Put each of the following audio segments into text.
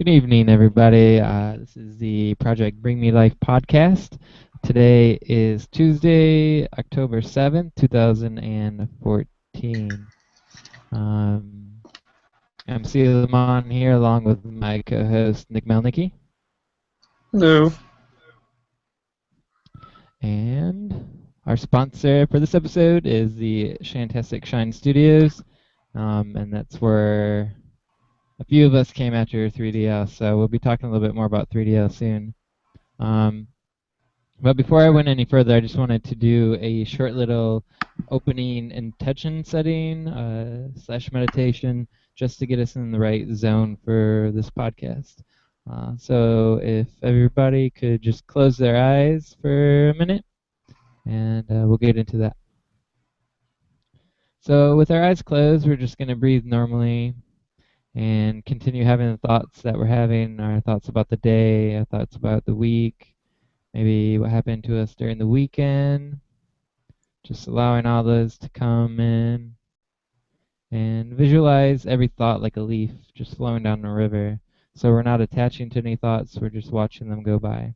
Good evening, everybody. This is the Project Bring Me Life podcast. Today is Tuesday, October 7th, 2014. I'm Lamont here along with my co-host Nick Melnicki. Hello. And our sponsor for this episode is the Shantastic Shine Studios. And that's where a few of us came after 3DL, so we'll be talking a little bit more about 3DL soon. But before I went any further, I just wanted to do a short little opening intention setting / meditation just to get us in the right zone for this podcast. So if everybody could just close their eyes for a minute, and we'll get into that. So with our eyes closed, we're just going to breathe normally and continue having the thoughts that we're having, our thoughts about the day, our thoughts about the week, maybe what happened to us during the weekend, just allowing all those to come in, and visualize every thought like a leaf just flowing down the river. So we're not attaching to any thoughts, we're just watching them go by.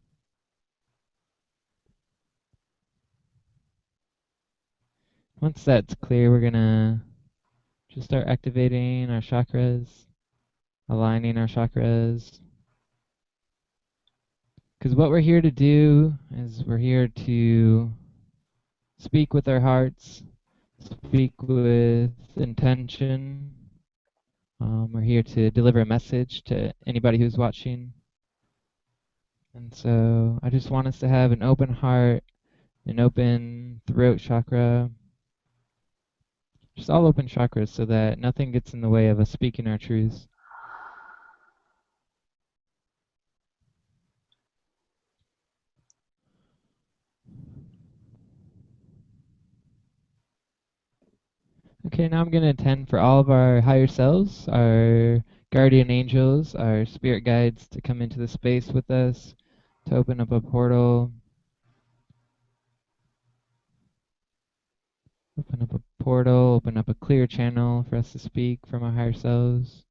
Once that's clear, we're going to just start activating our chakras, aligning our chakras. Because what we're here to do is we're here to speak with our hearts, speak with intention. We're here to deliver a message to anybody who's watching. And so I just want us to have an open heart, an open throat chakra, just all open chakras so that nothing gets in the way of us speaking our truths. Okay, now I'm going to intend for all of our higher selves, our guardian angels, our spirit guides to come into the space with us, to open up a portal. Open up a portal, open up a clear channel for us to speak from our higher selves,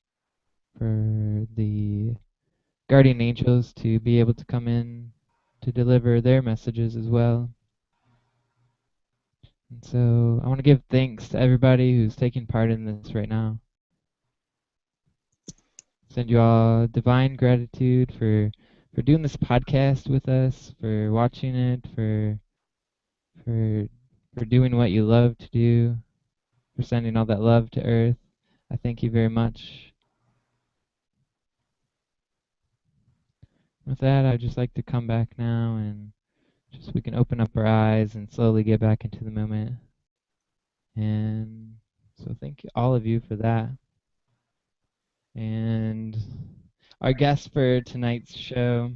for the guardian angels to be able to come in to deliver their messages as well. And so I want to give thanks to everybody who's taking part in this right now. Send you all divine gratitude for doing this podcast with us, for watching it, for doing what you love to do, for sending all that love to Earth. I thank you very much. With that, I'd just like to come back now and just we can open up our eyes and slowly get back into the moment. And so thank you, all of you, for that. And our guest for tonight's show,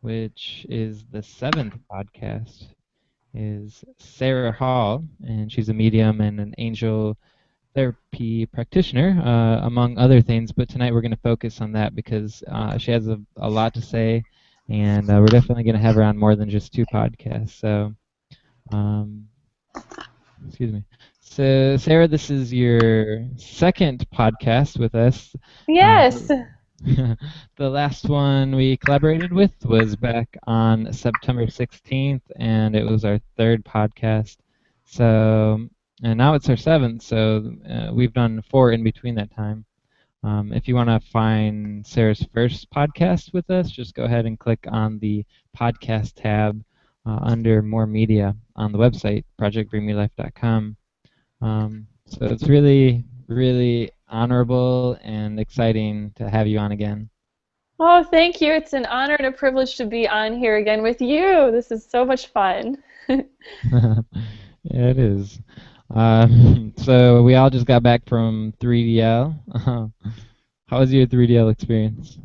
which is the 7th podcast, is Sara Hall, and she's a medium and an angel therapy practitioner, among other things, but tonight we're going to focus on that because she has a lot to say, and we're definitely going to have her on more than just 2 podcasts. So, excuse me. So, Sara, this is your 2nd podcast with us. Yes. The last one we collaborated with was back on September 16th, and it was our 3rd podcast. So, and now it's our 7th, so we've done 4 in between that time. If you want to find Sara's first podcast with us, just go ahead and click on the podcast tab under More Media on the website, projectbringmelife.com. So it's really, really honorable and exciting to have you on again. Oh, thank you. It's an honor and a privilege to be on here again with you. This is so much fun. Yeah, it is. So we all just got back from 3DL. How was your 3DL experience?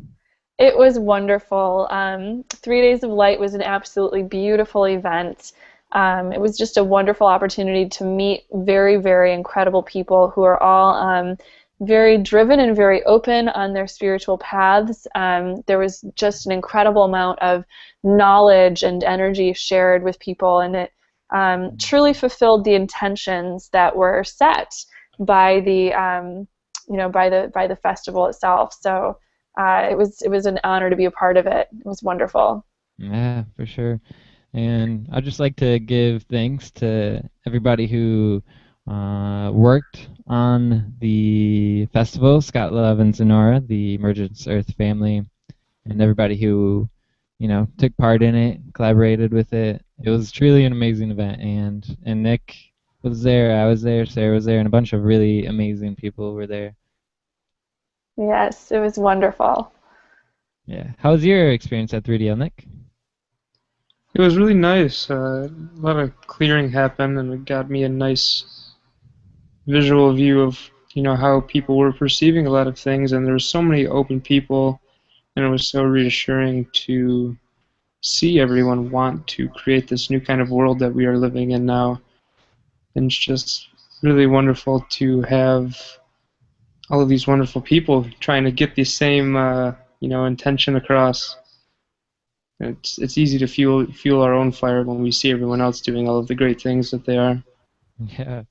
It was wonderful. 3 Days of Light was an absolutely beautiful event. It was just a wonderful opportunity to meet very, very incredible people who are all very driven and very open on their spiritual paths. There was just an incredible amount of knowledge and energy shared with people, and it truly fulfilled the intentions that were set by the by the festival itself. So it was an honor to be a part of it. It was wonderful. Yeah, for sure. And I'd just like to give thanks to everybody who worked on the festival, Scott Love and Zenora, the Emergence Earth family, and everybody who, took part in it, collaborated with it. It was truly an amazing event, and Nick was there, I was there, Sarah was there, and a bunch of really amazing people were there. Yes, it was wonderful. Yeah. How was your experience at 3DL, Nick? It was really nice. A lot of clearing happened, and it got me a nice visual view of how people were perceiving a lot of things. And there were so many open people, and it was so reassuring to see everyone want to create this new kind of world that we are living in now. And it's just really wonderful to have all of these wonderful people trying to get the same intention across. It's easy to fuel our own fire when we see everyone else doing all of the great things that they are. Yeah.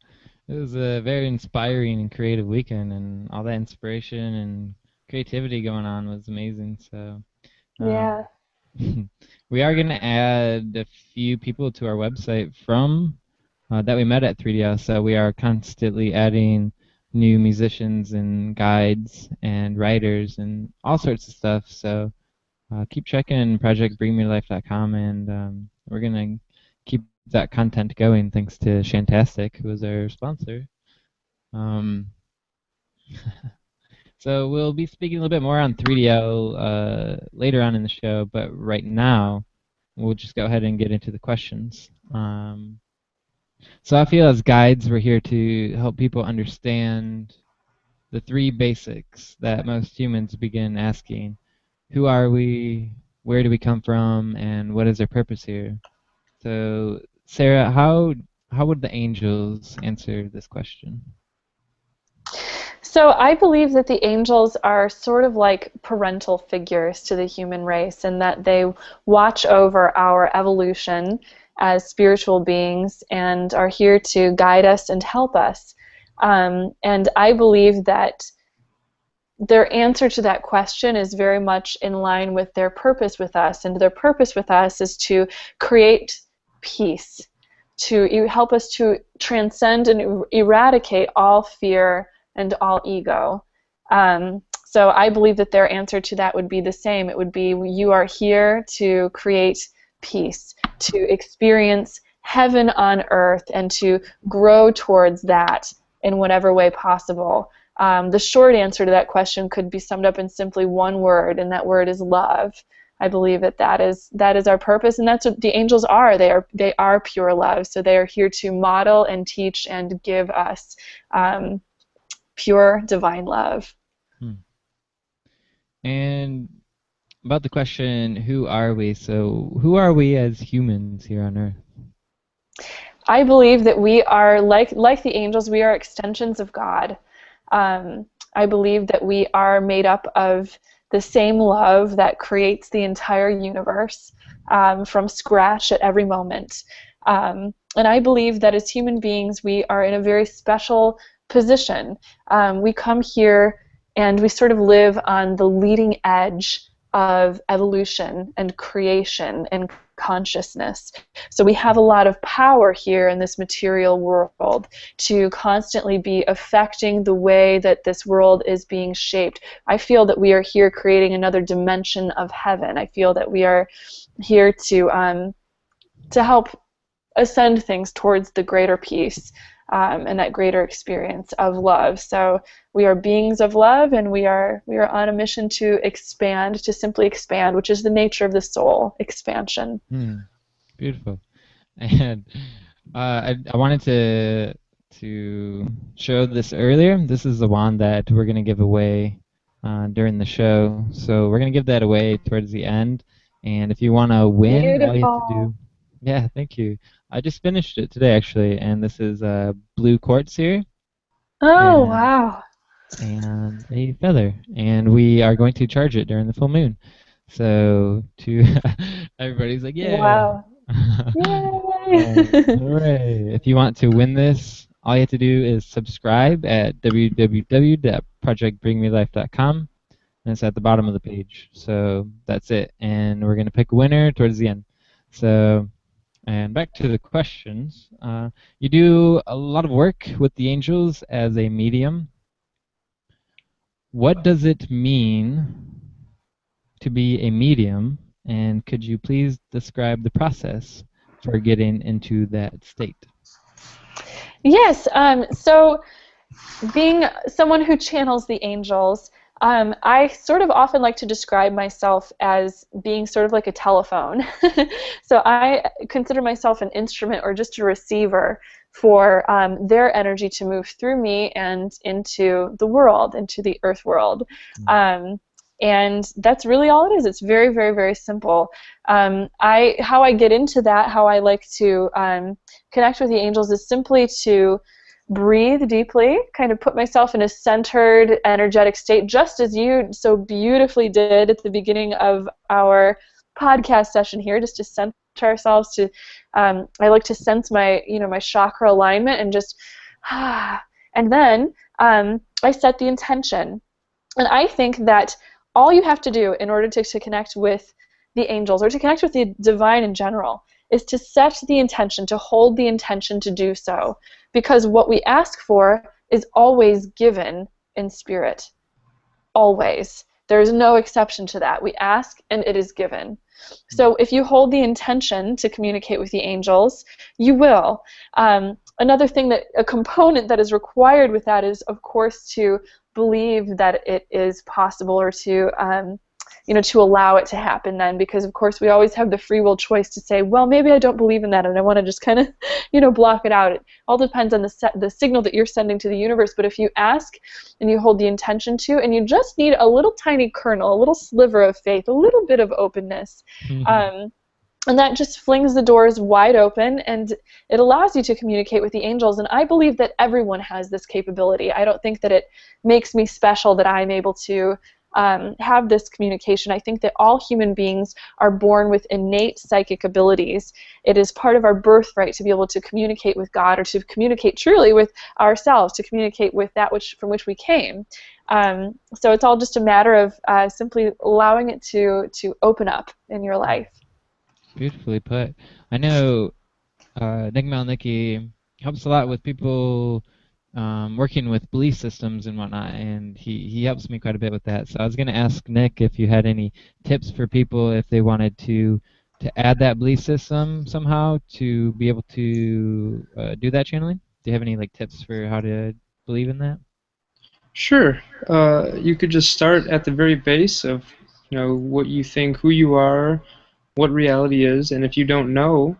It was a very inspiring and creative weekend, and all that inspiration and creativity going on was amazing. So, Yeah. we are going to add a few people to our website from that we met at 3DL. So we are constantly adding new musicians and guides and writers and all sorts of stuff. So keep checking projectbringmelife.com, and we're going to keep that content going thanks to Shantastic, who is our sponsor. So we'll be speaking a little bit more on 3DL later on in the show, but right now we'll just go ahead and get into the questions. So I feel as guides, we're here to help people understand the three basics that most humans begin asking. Who are we? Where do we come from? And what is our purpose here? So, Sarah, how would the angels answer this question? So I believe that the angels are sort of like parental figures to the human race, and that they watch over our evolution as spiritual beings and are here to guide us and help us. And I believe that their answer to that question is very much in line with their purpose with us, and their purpose with us is to create peace, to help us to transcend and eradicate all fear and all ego. So I believe that their answer to that would be the same. It would be, you are here to create peace, to experience heaven on earth, and to grow towards that in whatever way possible. The short answer to that question could be summed up in simply one word, and that word is love. I believe that is our purpose, and that's what the angels are. They are pure love, so they are here to model and teach and give us pure divine love. And about the question, who are we? So who are we as humans here on Earth? I believe that we are, like the angels, we are extensions of God. I believe that we are made up of the same love that creates the entire universe from scratch at every moment. And I believe that as human beings, we are in a very special position. We come here and we sort of live on the leading edge of evolution and creation and consciousness. So we have a lot of power here in this material world to constantly be affecting the way that this world is being shaped. I feel that we are here creating another dimension of heaven. I feel that we are here to help ascend things towards the greater peace and that greater experience of love. So we are beings of love, and we are on a mission to expand, to simply expand, which is the nature of the soul, expansion. Beautiful. And I wanted to show this earlier. This is the wand that we're going to give away during the show. So we're going to give that away towards the end. And if you want to win, Beautiful. all you have to do... Yeah, thank you. I just finished it today, actually, and this is blue quartz here. Oh, wow. And a feather. And we are going to charge it during the full moon. So everybody's like, yeah. Wow. Yay! Hooray. If you want to win this, all you have to do is subscribe at www.projectbringmelife.com. and it's at the bottom of the page. So that's it, and we're gonna pick a winner towards the end. So, and back to the questions. You do a lot of work with the angels as a medium. What does it mean to be a medium, and could you please describe the process for getting into that state? Yes. So being someone who channels the angels, I sort of often like to describe myself as being sort of like a telephone. So I consider myself an instrument or just a receiver for their energy to move through me and into the world, into the earth world. And that's really all it is. It's very, very, very simple. How I get into that, how I like to connect with the angels is simply to breathe deeply, kind of put myself in a centered, energetic state, just as you so beautifully did at the beginning of our podcast session here, just to center ourselves. To, I like to sense my, my chakra alignment and just, and then I set the intention. And I think that all you have to do in order to connect with the angels or to connect with the divine in general is to set the intention, to hold the intention to do so. Because what we ask for is always given in spirit. Always. There is no exception to that. We ask and it is given. So if you hold the intention to communicate with the angels, you will. Another thing, a component that is required with that is, of course, to believe that it is possible, or to to allow it to happen then, because of course we always have the free will choice to say, well, maybe I don't believe in that and I want to just kind of block it out. It all depends on the signal that you're sending to the universe. But if you ask and you hold the intention to, and you just need a little tiny kernel, a little sliver of faith, a little bit of openness, and that just flings the doors wide open, and it allows you to communicate with the angels. And I believe that everyone has this capability. I don't think that it makes me special that I'm able to have this communication. I think that all human beings are born with innate psychic abilities. It is part of our birthright to be able to communicate with God, or to communicate truly with ourselves, to communicate with that from which we came. So it's all just a matter of simply allowing it to open up in your life. Beautifully put. I know Nick Malnicki helps a lot with people working with belief systems and whatnot, and he helps me quite a bit with that. So I was going to ask Nick if you had any tips for people if they wanted to add that belief system somehow to be able to do that channeling. Do you have any tips for how to believe in that? Sure. You could just start at the very base of what you think, who you are, what reality is, and if you don't know,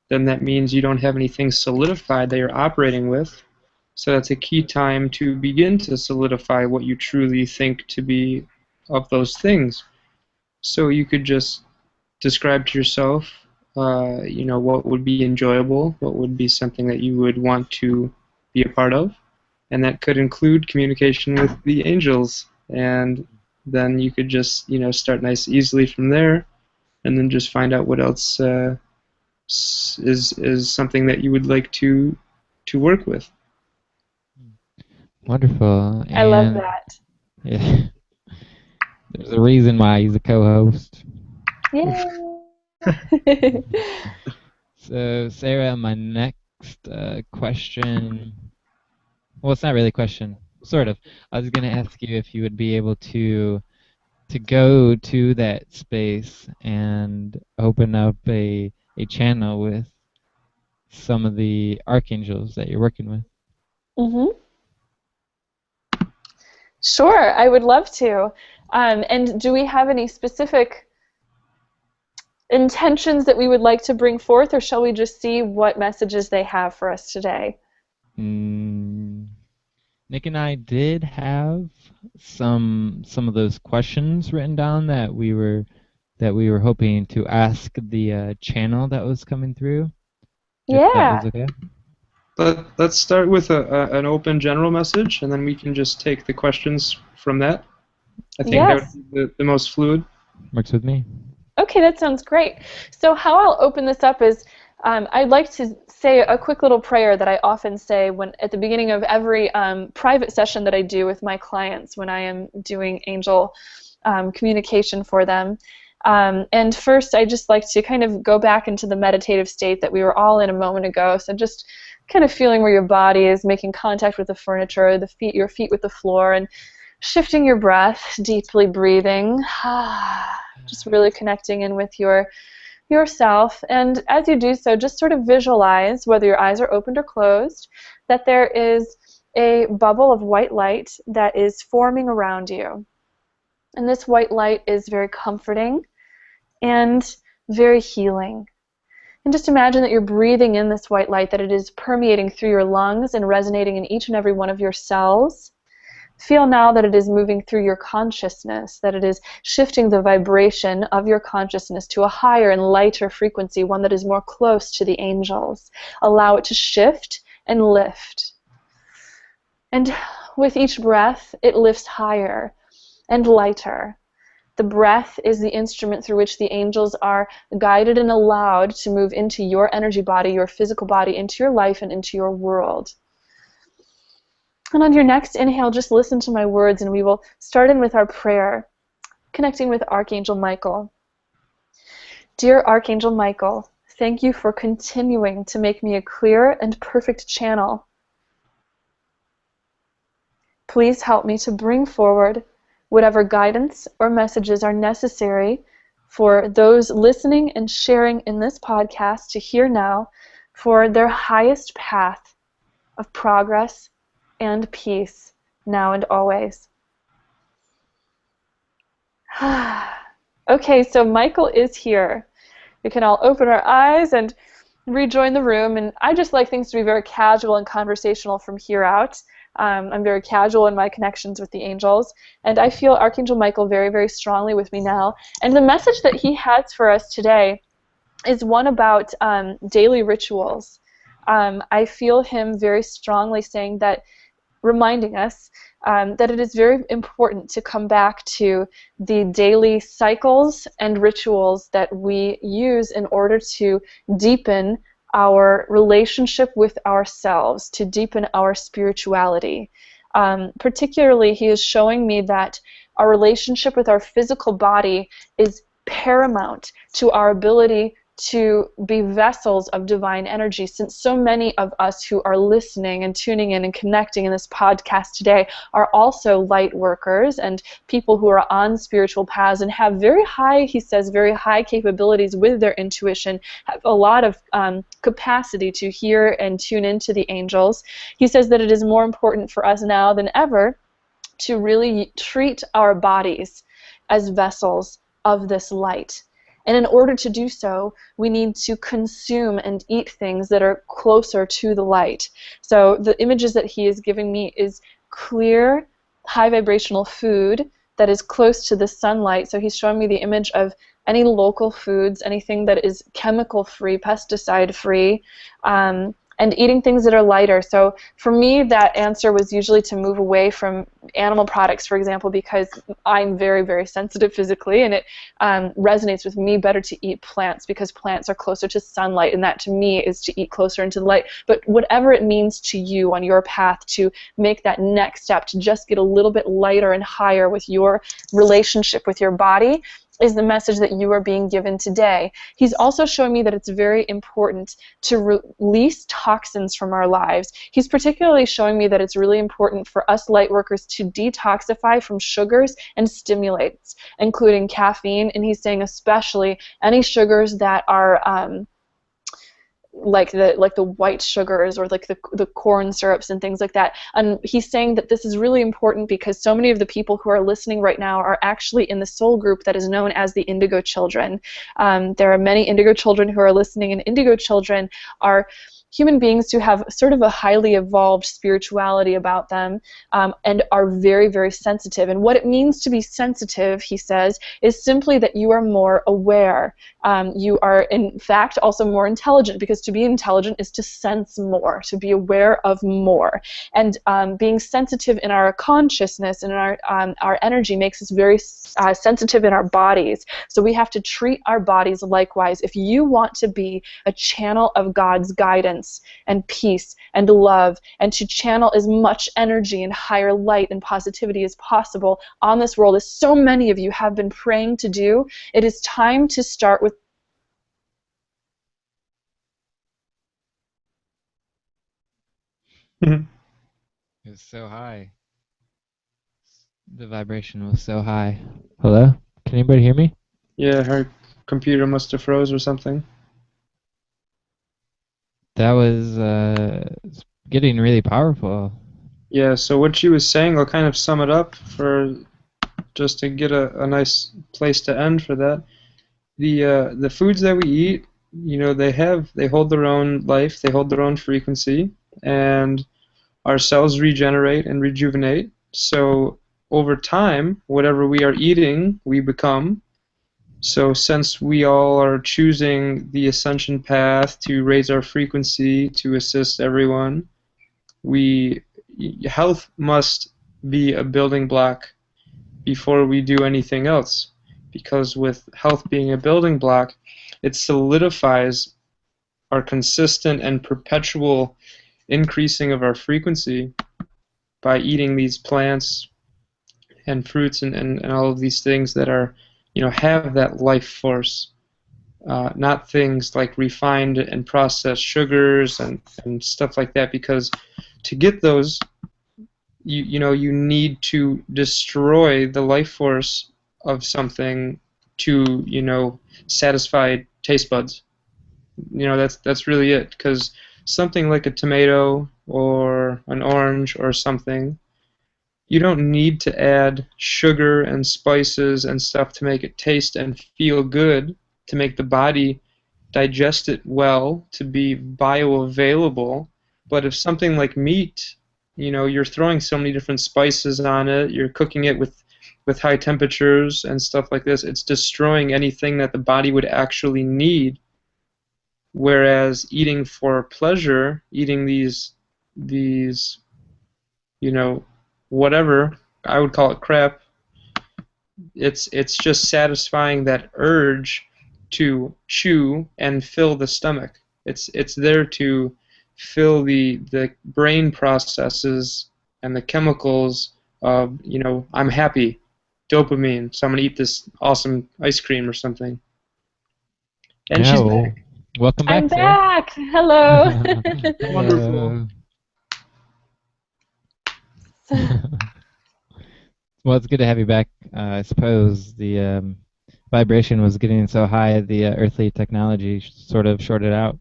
then that means you don't have anything solidified that you're operating with. So that's a key time to begin to solidify what you truly think to be of those things. So you could just describe to yourself, what would be enjoyable, what would be something that you would want to be a part of, and that could include communication with the angels. And then you could just, start nice easily from there, and then just find out what else is something that you would like to work with. Wonderful. I love that. Yeah. There's a reason why he's a co-host. Yay! So, Sarah, my next question, well, it's not really a question, sort of. I was going to ask you if you would be able to go to that space and open up a channel with some of the archangels that you're working with. Mm-hmm. Sure, I would love to. And do we have any specific intentions that we would like to bring forth, or shall we just see what messages they have for us today? Nick and I did have some of those questions written down that we were hoping to ask the channel that was coming through. Yeah. If that was okay. Let's start with an open general message, and then we can just take the questions from that. I think that would be the most fluid. Works with me. Okay, that sounds great. So how I'll open this up is I'd like to say a quick little prayer that I often say when at the beginning of every private session that I do with my clients when I am doing angel communication for them. And first, I just like to kind of go back into the meditative state that we were all in a moment ago. So just kind of feeling where your body is, making contact with the furniture, your feet with the floor, and shifting your breath, deeply breathing, just really connecting in with yourself. And as you do so, just sort of visualize, whether your eyes are opened or closed, that there is a bubble of white light that is forming around you. And this white light is very comforting and very healing. And just imagine that you're breathing in this white light, that it is permeating through your lungs and resonating in each and every one of your cells. Feel now that it is moving through your consciousness, that it is shifting the vibration of your consciousness to a higher and lighter frequency, one that is more close to the angels. Allow it to shift and lift. And with each breath, it lifts higher and lighter. The breath is the instrument through which the angels are guided and allowed to move into your energy body, your physical body, into your life and into your world. And on your next inhale, just listen to my words, and we will start in with our prayer, connecting with Archangel Michael. Dear Archangel Michael, thank you for continuing to make me a clear and perfect channel. Please help me to bring forward whatever guidance or messages are necessary for those listening and sharing in this podcast to hear now for their highest path of progress and peace now and always. Okay, so Michael is here. We can all open our eyes and rejoin the room, and I just like things to be very casual and conversational from here out. I'm very casual in my connections with the angels, and I feel Archangel Michael very, very strongly with me now. And the message that he has for us today is one about daily rituals. I feel him very strongly saying that, reminding us that it is very important to come back to the daily cycles and rituals that we use in order to deepen our relationship with ourselves, to deepen our spirituality. Particularly, he is showing me that our relationship with our physical body is paramount to our ability to be vessels of divine energy, since so many of us who are listening and tuning in and connecting in this podcast today are also light workers and people who are on spiritual paths and have very high, he says, very high capabilities with their intuition, have a lot of capacity to hear and tune into the angels. He says that it is more important for us now than ever to really treat our bodies as vessels of this light. And in order to do so, we need to consume and eat things that are closer to the light. So the images that he is giving me is clear, high vibrational food that is close to the sunlight. So he's showing me the image of any local foods, anything that is chemical-free, pesticide-free, and eating things that are lighter. So for me, that answer was usually to move away from animal products, for example, because I'm very, very sensitive physically, and it resonates with me better to eat plants because plants are closer to sunlight, and that to me is to eat closer into the light. But whatever it means to you on your path to make that next step, to just get a little bit lighter and higher with your relationship with your body, is the message that you are being given today. He's also showing me that it's very important to release toxins from our lives. He's particularly showing me that it's really important for us light workers to detoxify from sugars and stimulates, including caffeine, and he's saying especially any sugars that are like the white sugars or like the corn syrups and things like that. And he's saying that this is really important because so many of the people who are listening right now are actually in the soul group that is known as the indigo children. There are many indigo children who are listening, and indigo children are human beings who have sort of a highly evolved spirituality about them, and are very, very sensitive. And what it means to be sensitive, he says, is simply that you are more aware. You are, in fact, also more intelligent, because to be intelligent is to sense more, to be aware of more. And being sensitive in our consciousness and in our energy makes us very sensitive in our bodies. So we have to treat our bodies likewise. If you want to be a channel of God's guidance and peace and love, and to channel as much energy and higher light and positivity as possible on this world, as so many of you have been praying to do, it is time to start with It was so high. The vibration was so high. Hello? Can anybody hear me? Yeah, her computer must have froze or something. That was getting really powerful. Yeah, so what she was saying, I'll kind of sum it up for just to get a nice place to end for that. The foods that we eat, they hold their own life, they hold their own frequency, and our cells regenerate and rejuvenate. So over time, whatever we are eating, we become. So since we all are choosing the ascension path to raise our frequency to assist everyone, health must be a building block before we do anything else. Because with health being a building block, it solidifies our consistent and perpetual increasing of our frequency by eating these plants and fruits and all of these things that are, have that life force. Not things like refined and processed sugars and stuff like that, because to get those, you need to destroy the life force of something to, satisfy taste buds. That's really it, because something like a tomato or an orange or something, you don't need to add sugar and spices and stuff to make it taste and feel good, to make the body digest it well, to be bioavailable. But if something like meat, you're throwing so many different spices on it, you're cooking it with high temperatures and stuff like this, it's destroying anything that the body would actually need. Whereas eating for pleasure, eating these whatever, I would call it crap, it's just satisfying that urge to chew and fill the stomach. It's there to fill the brain processes and the chemicals of, I'm happy, dopamine, so I'm going to eat this awesome ice cream or something. And Yeah, she's well, back. welcome back, I'm Sarah. back. Hello. Wonderful. Well, it's good to have you back. I suppose the vibration was getting so high, the earthly technology sort of shorted out.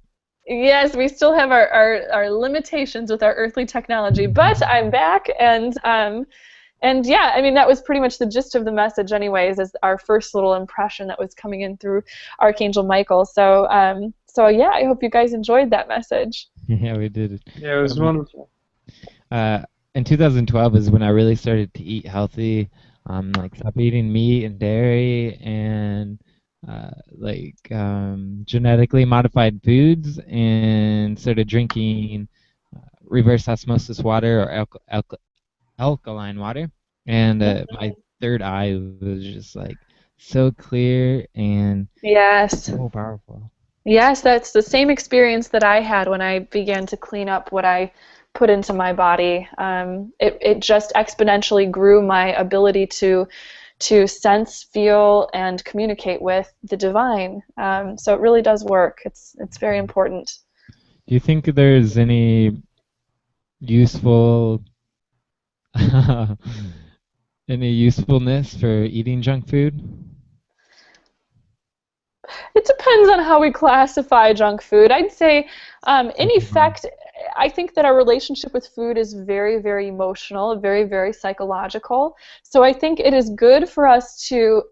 Yes, we still have our limitations with our earthly technology, but I'm back, and yeah, I mean, that was pretty much the gist of the message anyways, as our first little impression that was coming in through Archangel Michael. So yeah, I hope you guys enjoyed that message. Yeah, we did. Yeah, it was wonderful. In 2012 is when I really started to eat healthy, like stop eating meat and dairy and genetically modified foods, and started drinking reverse osmosis water or alkaline water. And my third eye was just like so clear and Yes. so powerful. Yes, that's the same experience that I had when I began to clean up what I put into my body. It just exponentially grew my ability to sense, feel, and communicate with the divine. So it really does work. It's very important. Do you think there's any useful any usefulness for eating junk food? It depends on how we classify junk food. I'd say, in effect, I think that our relationship with food is very, very emotional, very, very psychological. So I think it is good for us to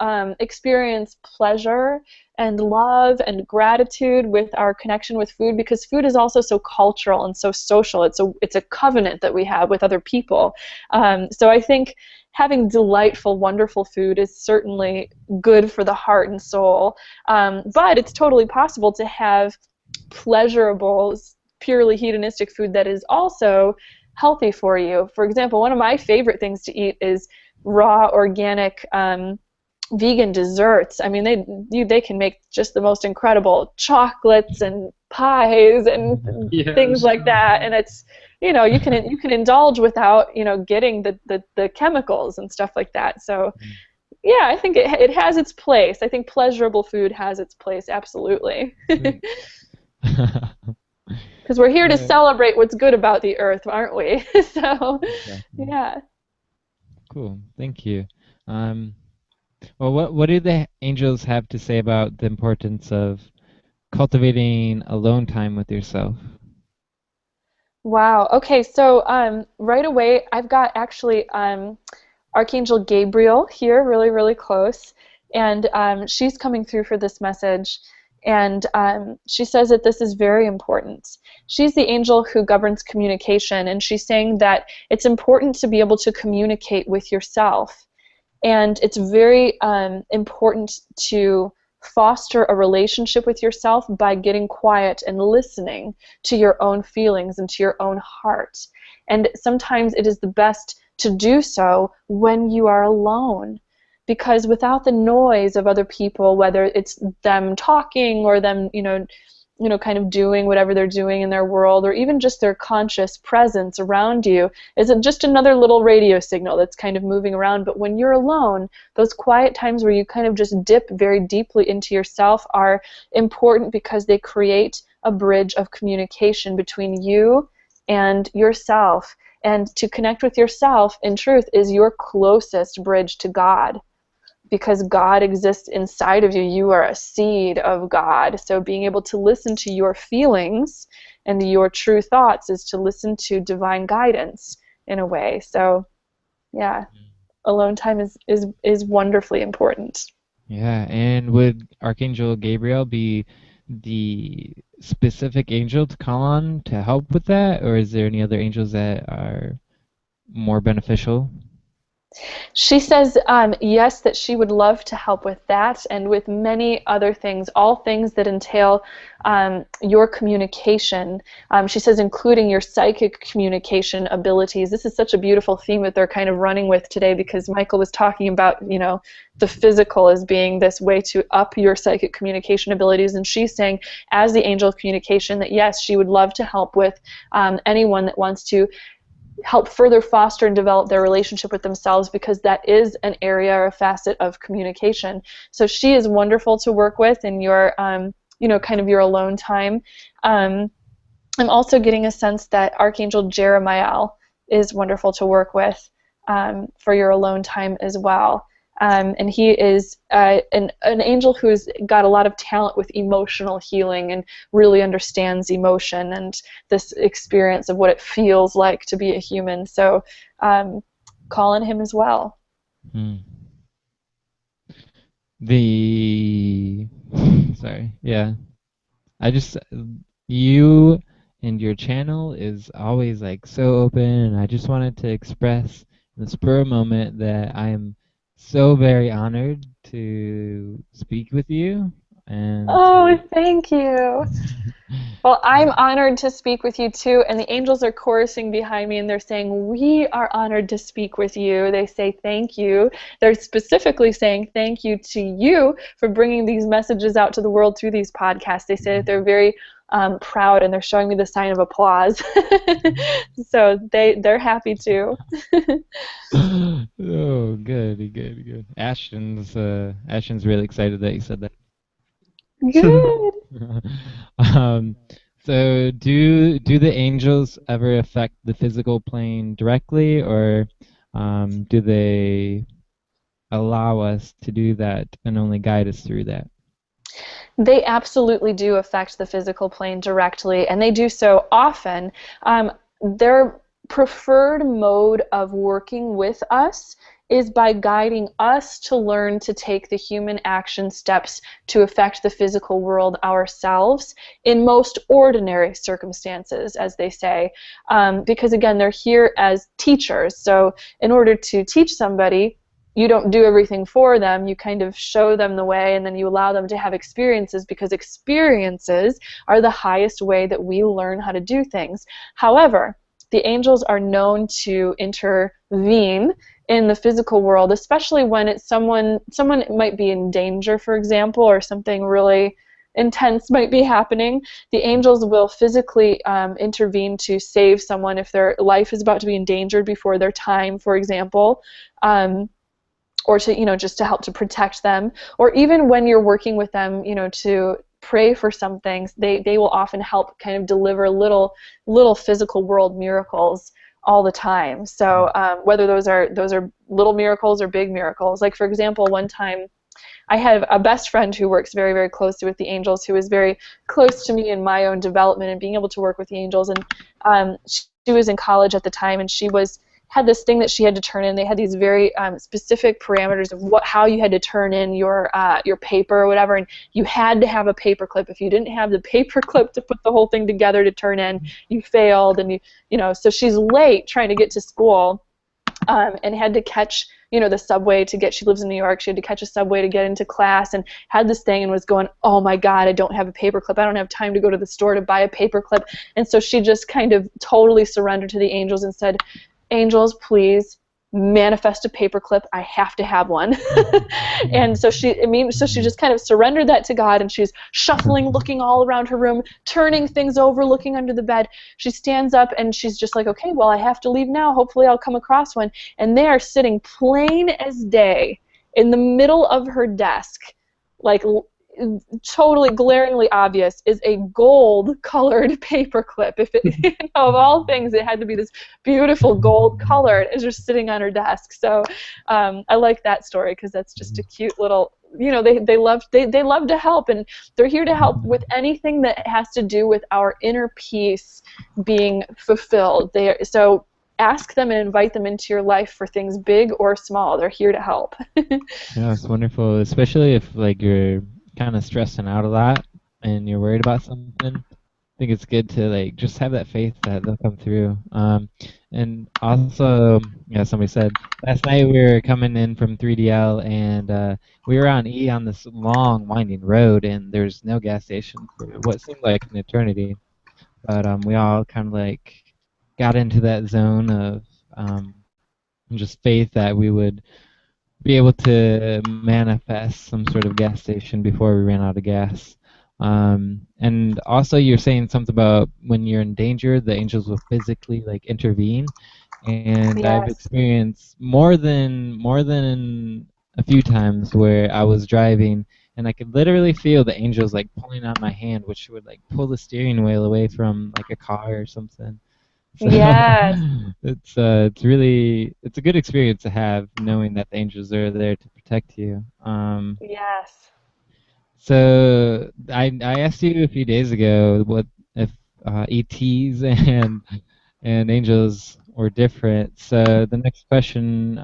experience pleasure and love and gratitude with our connection with food, because food is also so cultural and so social. It's a covenant that we have with other people. So I think having delightful, wonderful food is certainly good for the heart and soul. But it's totally possible to have pleasurable, purely hedonistic food that is also healthy for you. For example, one of my favorite things to eat is raw, organic, vegan desserts. I mean, they can make just the most incredible chocolates and pies and things Yes. like that. And it's, you can indulge without, getting the chemicals and stuff like that. So yeah, I think it has its place. I think pleasurable food has its place, absolutely. Because we're here to celebrate what's good about the earth, aren't we? So, Exactly. yeah. Cool. Thank you. Well, what do the angels have to say about the importance of cultivating alone time with yourself? Wow. Okay, so right away, I've got actually Archangel Gabriel here, really, really close, and she's coming through for this message. And she says that this is very important. She's the angel who governs communication, and she's saying that it's important to be able to communicate with yourself. And it's very important to foster a relationship with yourself by getting quiet and listening to your own feelings and to your own heart. And sometimes it is the best to do so when you are alone, because without the noise of other people, whether it's them talking or them, kind of doing whatever they're doing in their world, or even just their conscious presence around you, is just another little radio signal that's kind of moving around. But when you're alone, those quiet times where you kind of just dip very deeply into yourself are important, because they create a bridge of communication between you and yourself. And to connect with yourself, in truth, is your closest bridge to God, because God exists inside of you. You are a seed of God. So being able to listen to your feelings and your true thoughts is to listen to divine guidance in a way. So yeah, alone time is wonderfully important. Yeah, and would Archangel Gabriel be the specific angel to call on to help with that, or is there any other angels that are more beneficial? She says, yes, that she would love to help with that and with many other things, all things that entail your communication. She says, including your psychic communication abilities. This is such a beautiful theme that they're kind of running with today, because Michael was talking about, the physical as being this way to up your psychic communication abilities. And she's saying, as the angel of communication, that yes, she would love to help with anyone that wants to help further foster and develop their relationship with themselves, because that is an area or a facet of communication. So she is wonderful to work with in your, kind of your alone time. I'm also getting a sense that Archangel Jeremiah is wonderful to work with for your alone time as well. And he is an angel who's got a lot of talent with emotional healing and really understands emotion and this experience of what it feels like to be a human. So call on him as well. Hmm. Sorry, yeah. You and your channel is always like so open, and I just wanted to express in the spur of the moment that I am so very honored to speak with you. And Oh, thank you. Well, I'm honored to speak with you too, and the angels are chorusing behind me, and they're saying, we are honored to speak with you. They say thank you. They're specifically saying thank you to you for bringing these messages out to the world through these podcasts. They say that they're very proud, and they're showing me the sign of applause. So they're happy too. oh, good. Ashton's really excited that you said that. Good. um, so do the angels ever affect the physical plane directly, or do they allow us to do that and only guide us through that? They absolutely do affect the physical plane directly, and they do so often. Their preferred mode of working with us is by guiding us to learn to take the human action steps to affect the physical world ourselves in most ordinary circumstances, as they say. Because again, they're here as teachers. So in order to teach somebody, you don't do everything for them. You kind of show them the way, and then you allow them to have experiences, because experiences are the highest way that we learn how to do things. However, the angels are known to intervene in the physical world, especially when it's someone might be in danger, for example, or something really intense might be happening. The angels will physically intervene to save someone if their life is about to be endangered before their time, for example. Or to, just to help to protect them, or even when you're working with them, to pray for some things, they will often help kind of deliver little physical world miracles all the time. So whether those are little miracles or big miracles, like for example, one time I had a best friend who works very, very closely with the angels, who was very close to me in my own development and being able to work with the angels. And she was in college at the time, and she had this thing that she had to turn in. They had these very specific parameters of how you had to turn in your paper or whatever, and you had to have a paper clip. If you didn't have the paper clip to put the whole thing together to turn in, you failed. And so she's late trying to get to school, and had to catch the subway to get. She lives in New York. She had to catch a subway to get into class, and had this thing and was going, oh my God, I don't have a paper clip. I don't have time to go to the store to buy a paper clip. And so she just kind of totally surrendered to the angels and said, angels, please manifest a paperclip. I have to have one. And so she just kind of surrendered that to God, and she's shuffling, looking all around her room, turning things over, looking under the bed. She stands up and she's just like, okay, well, I have to leave now. Hopefully I'll come across one. And they are sitting plain as day in the middle of her desk, like totally glaringly obvious, is a gold-colored paperclip. If it, of all things, it had to be this beautiful gold-colored, is just sitting on her desk. So I like that story, because that's just a cute little. They love to help, and they're here to help with anything that has to do with our inner peace being fulfilled. So ask them and invite them into your life for things big or small. They're here to help. Yeah, it's wonderful, especially if you're kind of stressing out a lot and you're worried about something. I think it's good to just have that faith that they'll come through. And also, somebody said last night we were coming in from 3DL, and we were on E on this long winding road, and there's no gas station for what seemed like an eternity. But we all kind of got into that zone of just faith that we would be able to manifest some sort of gas station before we ran out of gas. And also, you're saying something about when you're in danger, the angels will physically intervene. And Yes. I've experienced more than a few times where I was driving and I could literally feel the angels pulling on my hand, which would pull the steering wheel away from a car or something. So Yes. it's a good experience to have, knowing that the angels are there to protect you. Yes. So I asked you a few days ago what if ETs and angels were different. So the next question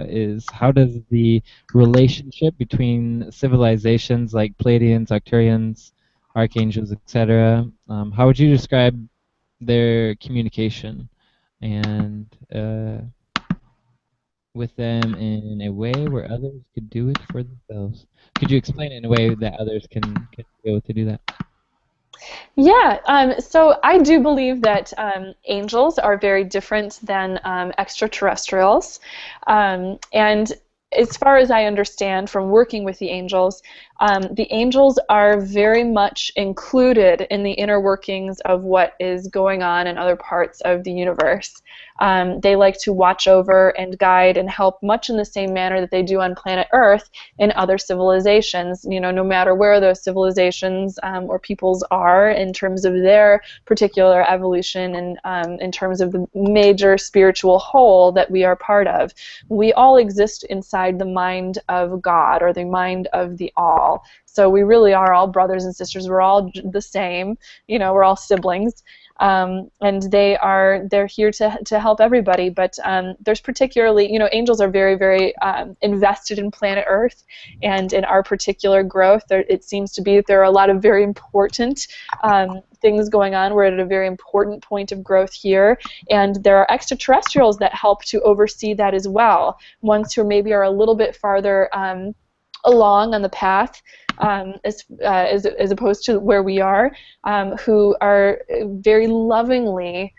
is, how does the relationship between civilizations like Pleiadians, Arcturians, archangels, etc., how would you describe their communication and with them in a way where others could do it for themselves? Could you explain it in a way that others can be able to do that? Yeah, so I do believe that angels are very different than extraterrestrials. And as far as I understand from working with the angels are very much included in the inner workings of what is going on in other parts of the universe. They like to watch over and guide and help much in the same manner that they do on planet Earth in other civilizations, no matter where those civilizations or peoples are in terms of their particular evolution and in terms of the major spiritual whole that we are part of. We all exist inside inside the mind of God, or the mind of the all. So we really are all brothers and sisters. We're all the same. We're all siblings. And they're here to help everybody. But there's particularly, angels are very, very invested in planet Earth and in our particular growth. It seems to be that there are a lot of very important things going on. We're at a very important point of growth here, and there are extraterrestrials that help to oversee that as well. Ones who maybe are a little bit farther along on the path, as opposed to where we are, who are very lovingly,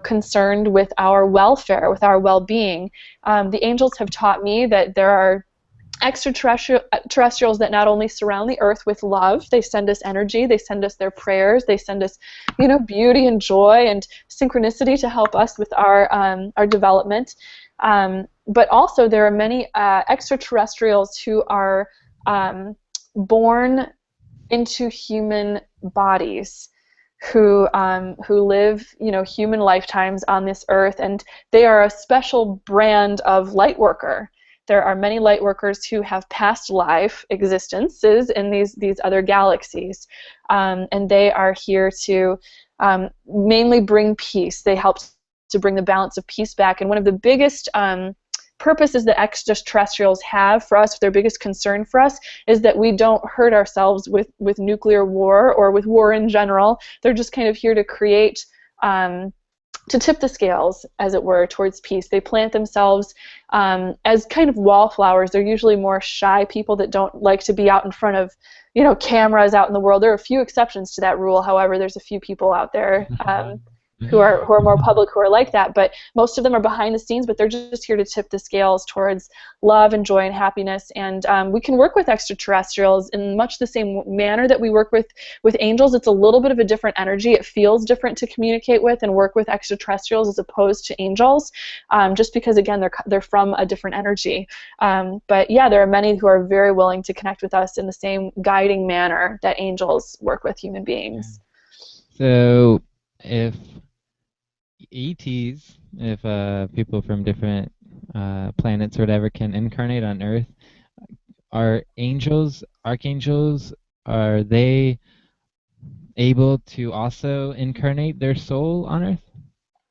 concerned with our welfare, with our well-being. The angels have taught me that there are extraterrestrials that not only surround the earth with love, they send us energy, they send us their prayers, they send us, beauty and joy and synchronicity to help us with our development. But also there are many extraterrestrials who are born into human bodies, who live, human lifetimes on this earth, and they are a special brand of light worker. There are many light workers who have past life existences in these other galaxies, and they are here to mainly bring peace. They help to bring the balance of peace back. And one of the biggest purposes that extraterrestrials have for us, their biggest concern for us, is that we don't hurt ourselves with nuclear war or with war in general. They're just kind of here to create, to tip the scales, as it were, towards peace. They plant themselves as kind of wallflowers. They're usually more shy people that don't like to be out in front of, cameras out in the world. There are a few exceptions to that rule. However, there's a few people out there who are more public, who are like that, but most of them are behind the scenes, but they're just here to tip the scales towards love and joy and happiness. And we can work with extraterrestrials in much the same manner that we work with angels. It's a little bit of a different energy. It feels different to communicate with and work with extraterrestrials as opposed to angels, just because, again, they're from a different energy. But yeah, there are many who are very willing to connect with us in the same guiding manner that angels work with human beings. So if ETs, if people from different planets or whatever can incarnate on Earth, are angels, archangels, are they able to also incarnate their soul on Earth?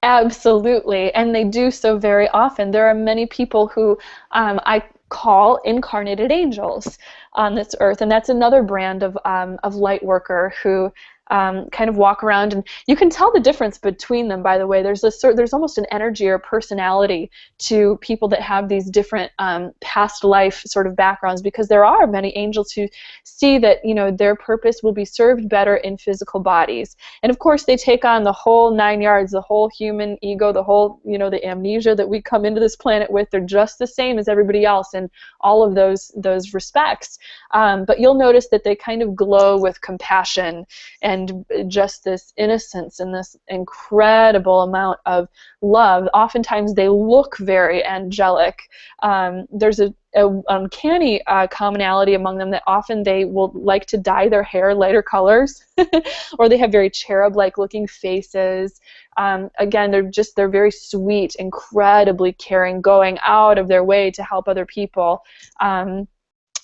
Absolutely, and they do so very often. There are many people who I call incarnated angels on this earth, and that's another brand of light worker who kind of walk around, and you can tell the difference between them, by the way. There's almost an energy or personality to people that have these different past life sort of backgrounds, because there are many angels who see that their purpose will be served better in physical bodies. And of course they take on the whole 9 yards, the whole human ego, the whole the amnesia that we come into this planet with. They're just the same as everybody else in all of those respects, but you'll notice that they kind of glow with compassion and just this innocence and this incredible amount of love. Oftentimes they look very angelic. There's a uncanny commonality among them that often they will like to dye their hair lighter colors or they have very cherub-like looking faces. Again, they're very sweet, incredibly caring, going out of their way to help other people.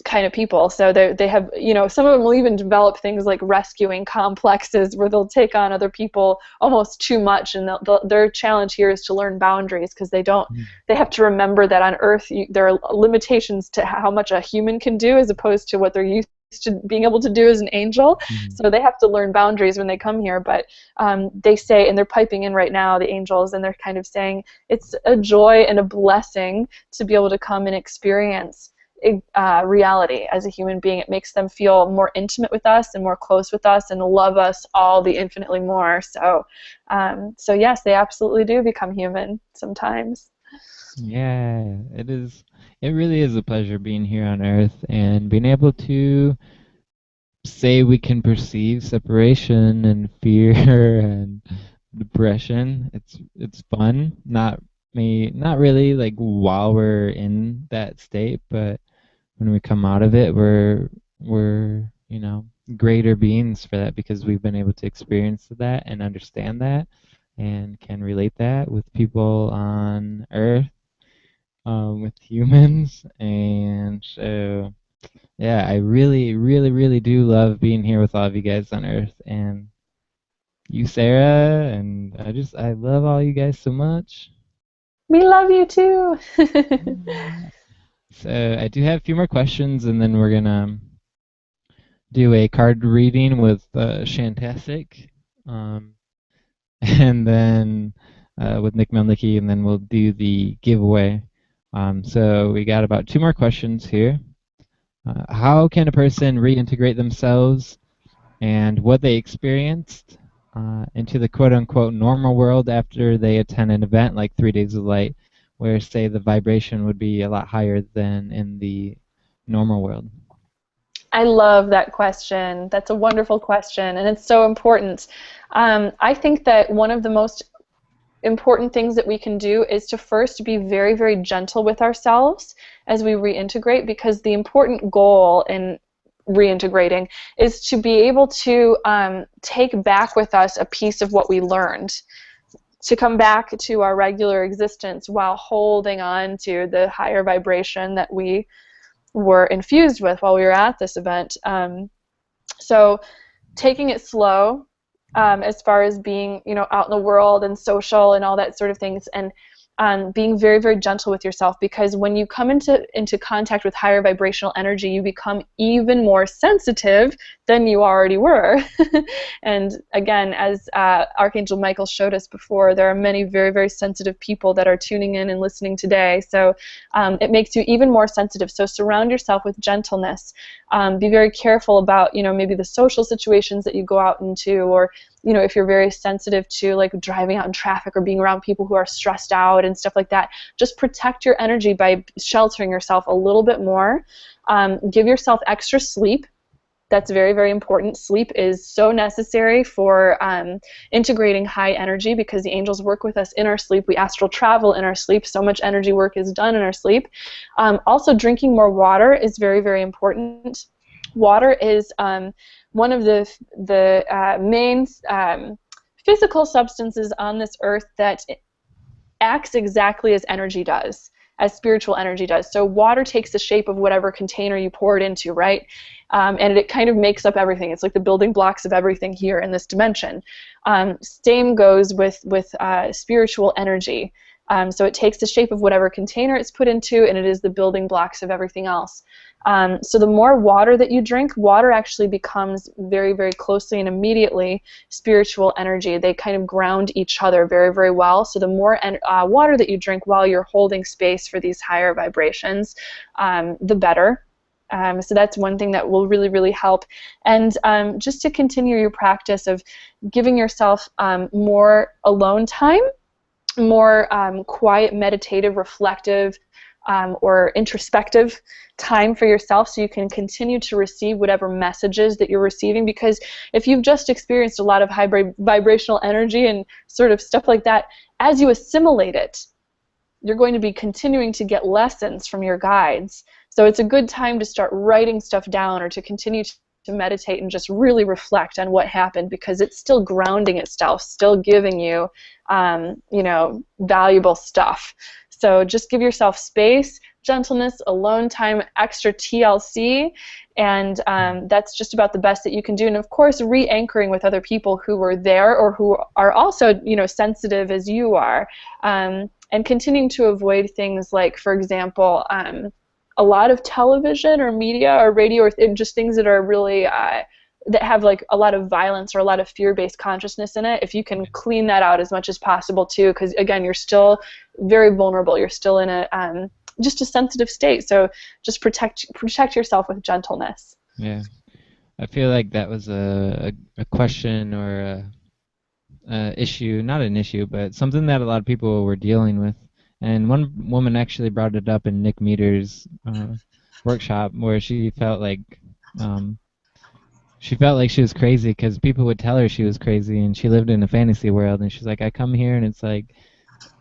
Kind of people. So they have, some of them will even develop things like rescuing complexes where they'll take on other people almost too much, and their challenge here is to learn boundaries, because they have to remember that on Earth there are limitations to how much a human can do as opposed to what they're used to being able to do as an angel. So they have to learn boundaries when they come here. But they say, and they're piping in right now, the angels, and they're kind of saying it's a joy and a blessing to be able to come and experience reality as a human being. It makes them feel more intimate with us and more close with us and love us all the infinitely more. So yes, they absolutely do become human sometimes. Yeah, it really is a pleasure being here on Earth and being able to say we can perceive separation and fear and depression. It's fun. Not really like while we're in that state, but when we come out of it, we're greater beings for that, because we've been able to experience that and understand that and can relate that with people on Earth. with humans, and so yeah, I really, really, really do love being here with all of you guys on Earth, and you, Sarah, and I love all you guys so much. We love you too. So I do have a few more questions, and then we're gonna do a card reading with Shantastic, um, and then with Nick Melnicki, and then we'll do the giveaway. So we got about 2 more questions here. How can a person reintegrate themselves and what they experienced into the quote-unquote normal world after they attend an event like 3 Days of Light, where, say, the vibration would be a lot higher than in the normal world? I love that question. That's a wonderful question, and it's so important. I think that one of the most important things that we can do is to first be very, very gentle with ourselves as we reintegrate, because the important goal in reintegrating is to be able to take back with us a piece of what we learned, to come back to our regular existence while holding on to the higher vibration that we were infused with while we were at this event. So taking it slow, as far as being, out in the world and social and all that sort of things, and being very, very gentle with yourself, because when you come into contact with higher vibrational energy, you become even more sensitive than you already were. And again, as Archangel Michael showed us before, there are many very, very sensitive people that are tuning in and listening today. So it makes you even more sensitive. So surround yourself with gentleness. Be very careful about, maybe the social situations that you go out into, or if you're very sensitive to like driving out in traffic or being around people who are stressed out and stuff like that, just protect your energy by sheltering yourself a little bit more. Give yourself extra sleep. That's very, very important. Sleep is so necessary for integrating high energy, because the angels work with us in our sleep. We astral travel in our sleep. So much energy work is done in our sleep. Also, drinking more water is very, very important. Water is one of the main physical substances on this earth that acts exactly as energy does, as spiritual energy does. So water takes the shape of whatever container you pour it into, right? And it kind of makes up everything. It's like the building blocks of everything here in this dimension. Same goes with spiritual energy. So it takes the shape of whatever container it's put into, and it is the building blocks of everything else. So the more water that you drink, water actually becomes very, very closely and immediately spiritual energy. They kind of ground each other very, very well. So the more water that you drink while you're holding space for these higher vibrations, the better. So that's one thing that will really, really help. And just to continue your practice of giving yourself more alone time, more quiet, meditative, reflective, or introspective time for yourself, so you can continue to receive whatever messages that you're receiving. Because if you've just experienced a lot of high vibrational energy and sort of stuff like that, as you assimilate it, you're going to be continuing to get lessons from your guides. So it's a good time to start writing stuff down, or to continue to meditate and just really reflect on what happened, because it's still grounding itself, still giving you, valuable stuff. So just give yourself space, gentleness, alone time, extra TLC, and that's just about the best that you can do. And of course, re-anchoring with other people who were there, or who are also, sensitive as you are, and continuing to avoid things like, for example, a lot of television or media or radio, or just things that are really that have like a lot of violence or a lot of fear-based consciousness in it. If you can clean that out as much as possible too, because again, you're still very vulnerable. You're still in a just a sensitive state. So just protect yourself with gentleness. Yeah, I feel like that was a question or a issue, not an issue, but something that a lot of people were dealing with. And one woman actually brought it up in Nick Meter's workshop, where she felt like she was crazy because people would tell her she was crazy, and she lived in a fantasy world. And she's like, I come here and it's like,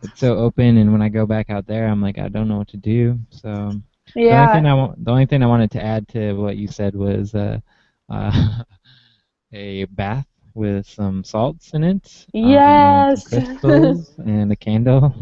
it's so open, and when I go back out there, I'm like, I don't know what to do. So Yeah. the only thing I wanted to add to what you said was a bath. with some salts in it, and some Yes. crystals, and a candle.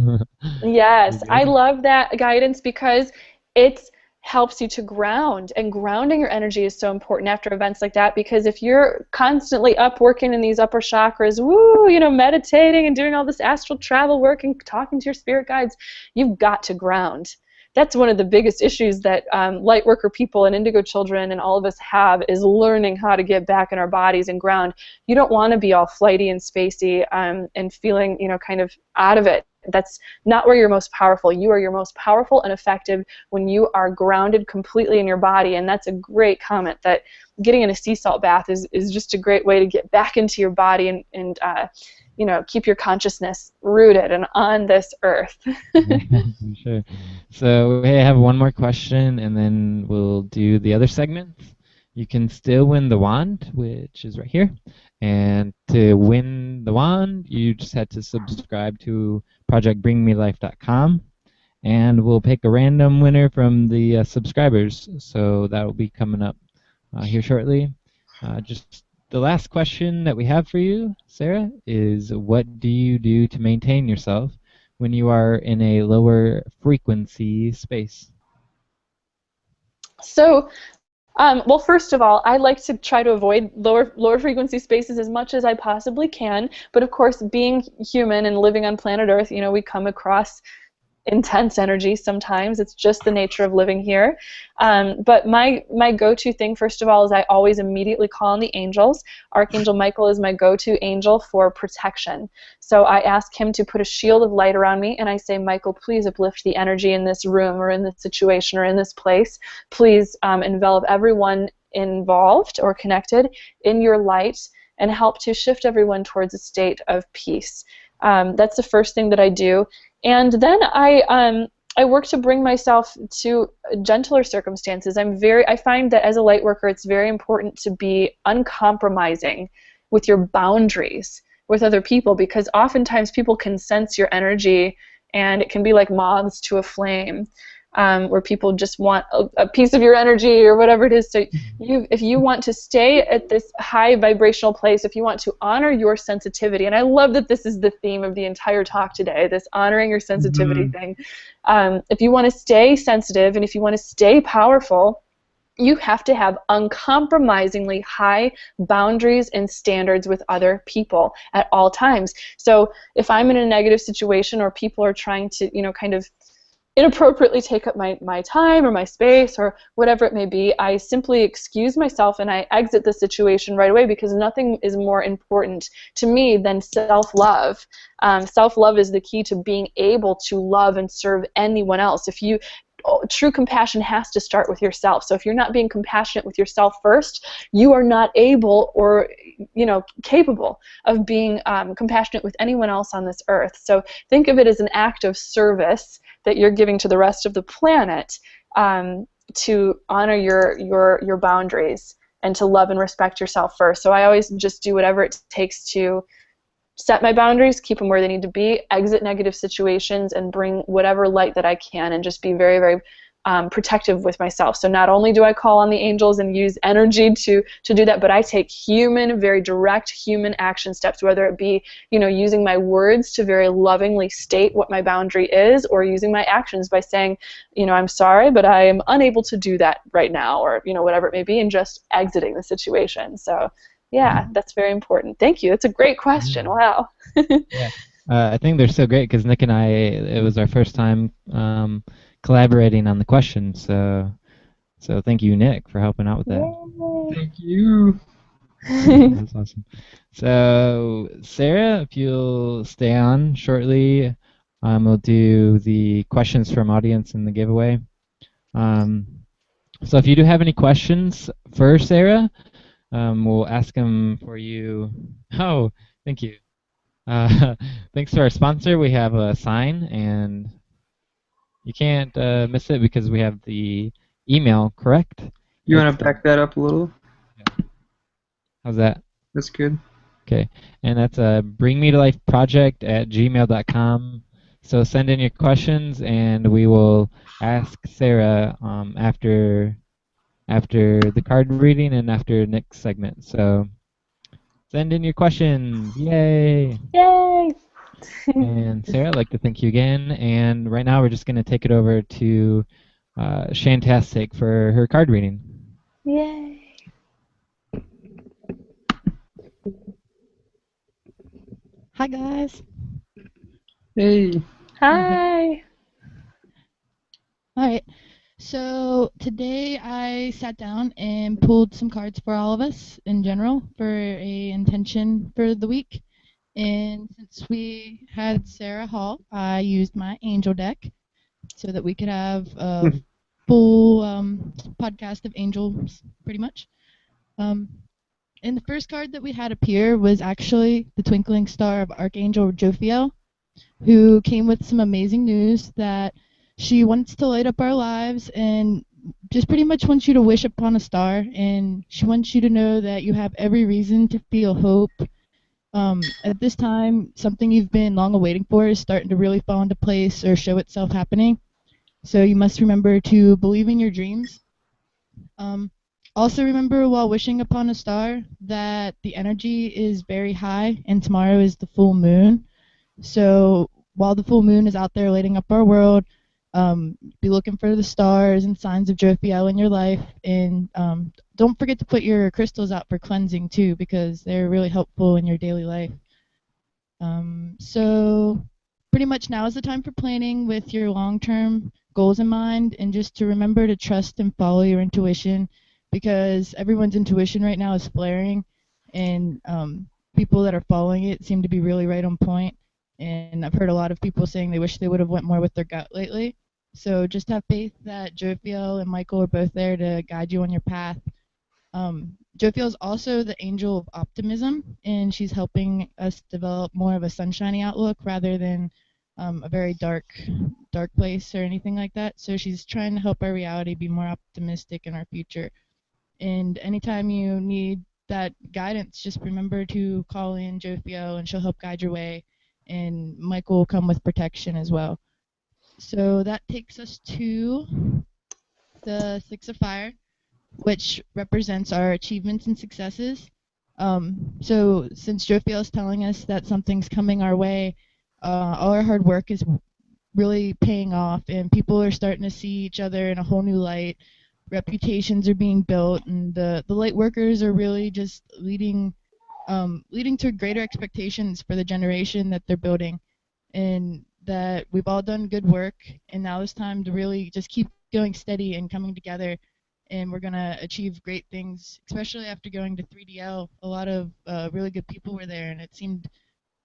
Yes, Be I good. love that guidance because it helps you to ground, and grounding your energy is so important after events like that, because if you're constantly up working in these upper chakras, woo, meditating and doing all this astral travel work and talking to your spirit guides, you've got to ground. That's one of the biggest issues that light worker people and indigo children and all of us have, is learning how to get back in our bodies and ground. You don't want to be all flighty and spacey and feeling, kind of out of it. That's not where you're most powerful. You are your most powerful and effective when you are grounded completely in your body. And that's a great comment, that getting in a sea salt bath is just a great way to get back into your body and keep your consciousness rooted and on this earth. Yeah, for sure. So we have one more question, and then we'll do the other segments. You can still win the wand, which is right here. And to win the wand, you just had to subscribe to projectbringmelife.com, and we'll pick a random winner from the subscribers. So that will be coming up here shortly. Just the last question that we have for you, Sara, is what do you do to maintain yourself when you are in a lower frequency space? So, well, first of all, I like to try to avoid lower frequency spaces as much as I possibly can. But of course, being human and living on planet Earth, we come across intense energy sometimes. It's just the nature of living here. But my go-to thing, first of all, is I always immediately call on the angels. Archangel Michael is my go-to angel for protection. So I ask him to put a shield of light around me, and I say, Michael, please uplift the energy in this room or in this situation or in this place. Please envelop everyone involved or connected in your light and help to shift everyone towards a state of peace. That's the first thing that I do. And then I work to bring myself to gentler circumstances. I find that as a light worker, it's very important to be uncompromising with your boundaries with other people, because oftentimes people can sense your energy, and it can be like moths to a flame, where people just want a piece of your energy or whatever it is. So if you want to stay at this high vibrational place, if you want to honor your sensitivity, and I love that this is the theme of the entire talk today, this honoring your sensitivity thing. If you want to stay sensitive and if you want to stay powerful, you have to have uncompromisingly high boundaries and standards with other people at all times. So if I'm in a negative situation or people are trying to, kind of inappropriately take up my time or my space or whatever it may be, I simply excuse myself and I exit the situation right away, because nothing is more important to me than self-love. Self-love is the key to being able to love and serve anyone else. True compassion has to start with yourself. So if you're not being compassionate with yourself first, you are not able or capable of being compassionate with anyone else on this earth. So think of it as an act of service that you're giving to the rest of the planet, to honor your boundaries and to love and respect yourself first. So I always just do whatever it takes to set my boundaries, keep them where they need to be, exit negative situations, and bring whatever light that I can, and just be very, very protective with myself. So not only do I call on the angels and use energy to do that, but I take very direct human action steps, whether it be, using my words to very lovingly state what my boundary is, or using my actions by saying, I'm sorry, but I am unable to do that right now, or, whatever it may be, and just exiting the situation. So yeah, that's very important. Thank you. That's a great question. Wow. Yeah. I think they're so great because Nick and I, it was our first time collaborating on the question. So thank you, Nick, for helping out with that. Thank you. That's awesome. So, Sara, if you'll stay on shortly, we'll do the questions from audience and the giveaway. So if you do have any questions for Sara, we'll ask them for you. Oh, thank you. Thanks to our sponsor, we have a sign, and you can't miss it because we have the email, correct? You want to back that up a little? Yeah. How's that? That's good. Okay, and that's bringmetolifeproject@gmail.com. So send in your questions, and we will ask Sara after the card reading and after Nick's segment. So Send in your questions. Yay! Yay! And Sarah, I'd like to thank you again. And right now, we're just going to take it over to Shantastic for her card reading. Yay! Hi, guys. Hey. Hi. All right. So today I sat down and pulled some cards for all of us in general for a intention for the week. And since we had Sara Hall, I used my angel deck so that we could have a full podcast of angels, pretty much. And the first card that we had appear was actually the twinkling star of Archangel Jophiel, who came with some amazing news that she wants to light up our lives and just pretty much wants you to wish upon a star, and she wants you to know that you have every reason to feel hope. At this time, something you've been long awaiting for is starting to really fall into place or show itself happening. So you must remember to believe in your dreams. Also remember while wishing upon a star that the energy is very high and tomorrow is the full moon. So while the full moon is out there lighting up our world, be looking for the stars and signs of Jophiel in your life. And don't forget to put your crystals out for cleansing too, because they're really helpful in your daily life. So pretty much now is the time for planning with your long-term goals in mind, and just to remember to trust and follow your intuition, because everyone's intuition right now is flaring, and people that are following it seem to be really right on point. And I've heard a lot of people saying they wish they would have went more with their gut lately. So just have faith that Jophiel and Michael are both there to guide you on your path. Jophiel is also the angel of optimism, and she's helping us develop more of a sunshiny outlook rather than a very dark place or anything like that. So she's trying to help our reality be more optimistic in our future. And anytime you need that guidance, just remember to call in Jophiel, and she'll help guide your way. And Michael will come with protection as well. So that takes us to the Six of Fire, which represents our achievements and successes. So since Jophiel is telling us that something's coming our way, all our hard work is really paying off, and people are starting to see each other in a whole new light. Reputations are being built, and the light workers are really just leading to greater expectations for the generation that they're building, and that we've all done good work, and now it's time to really just keep going steady and coming together, and we're going to achieve great things, especially after going to 3DL. A lot of really good people were there, and it seemed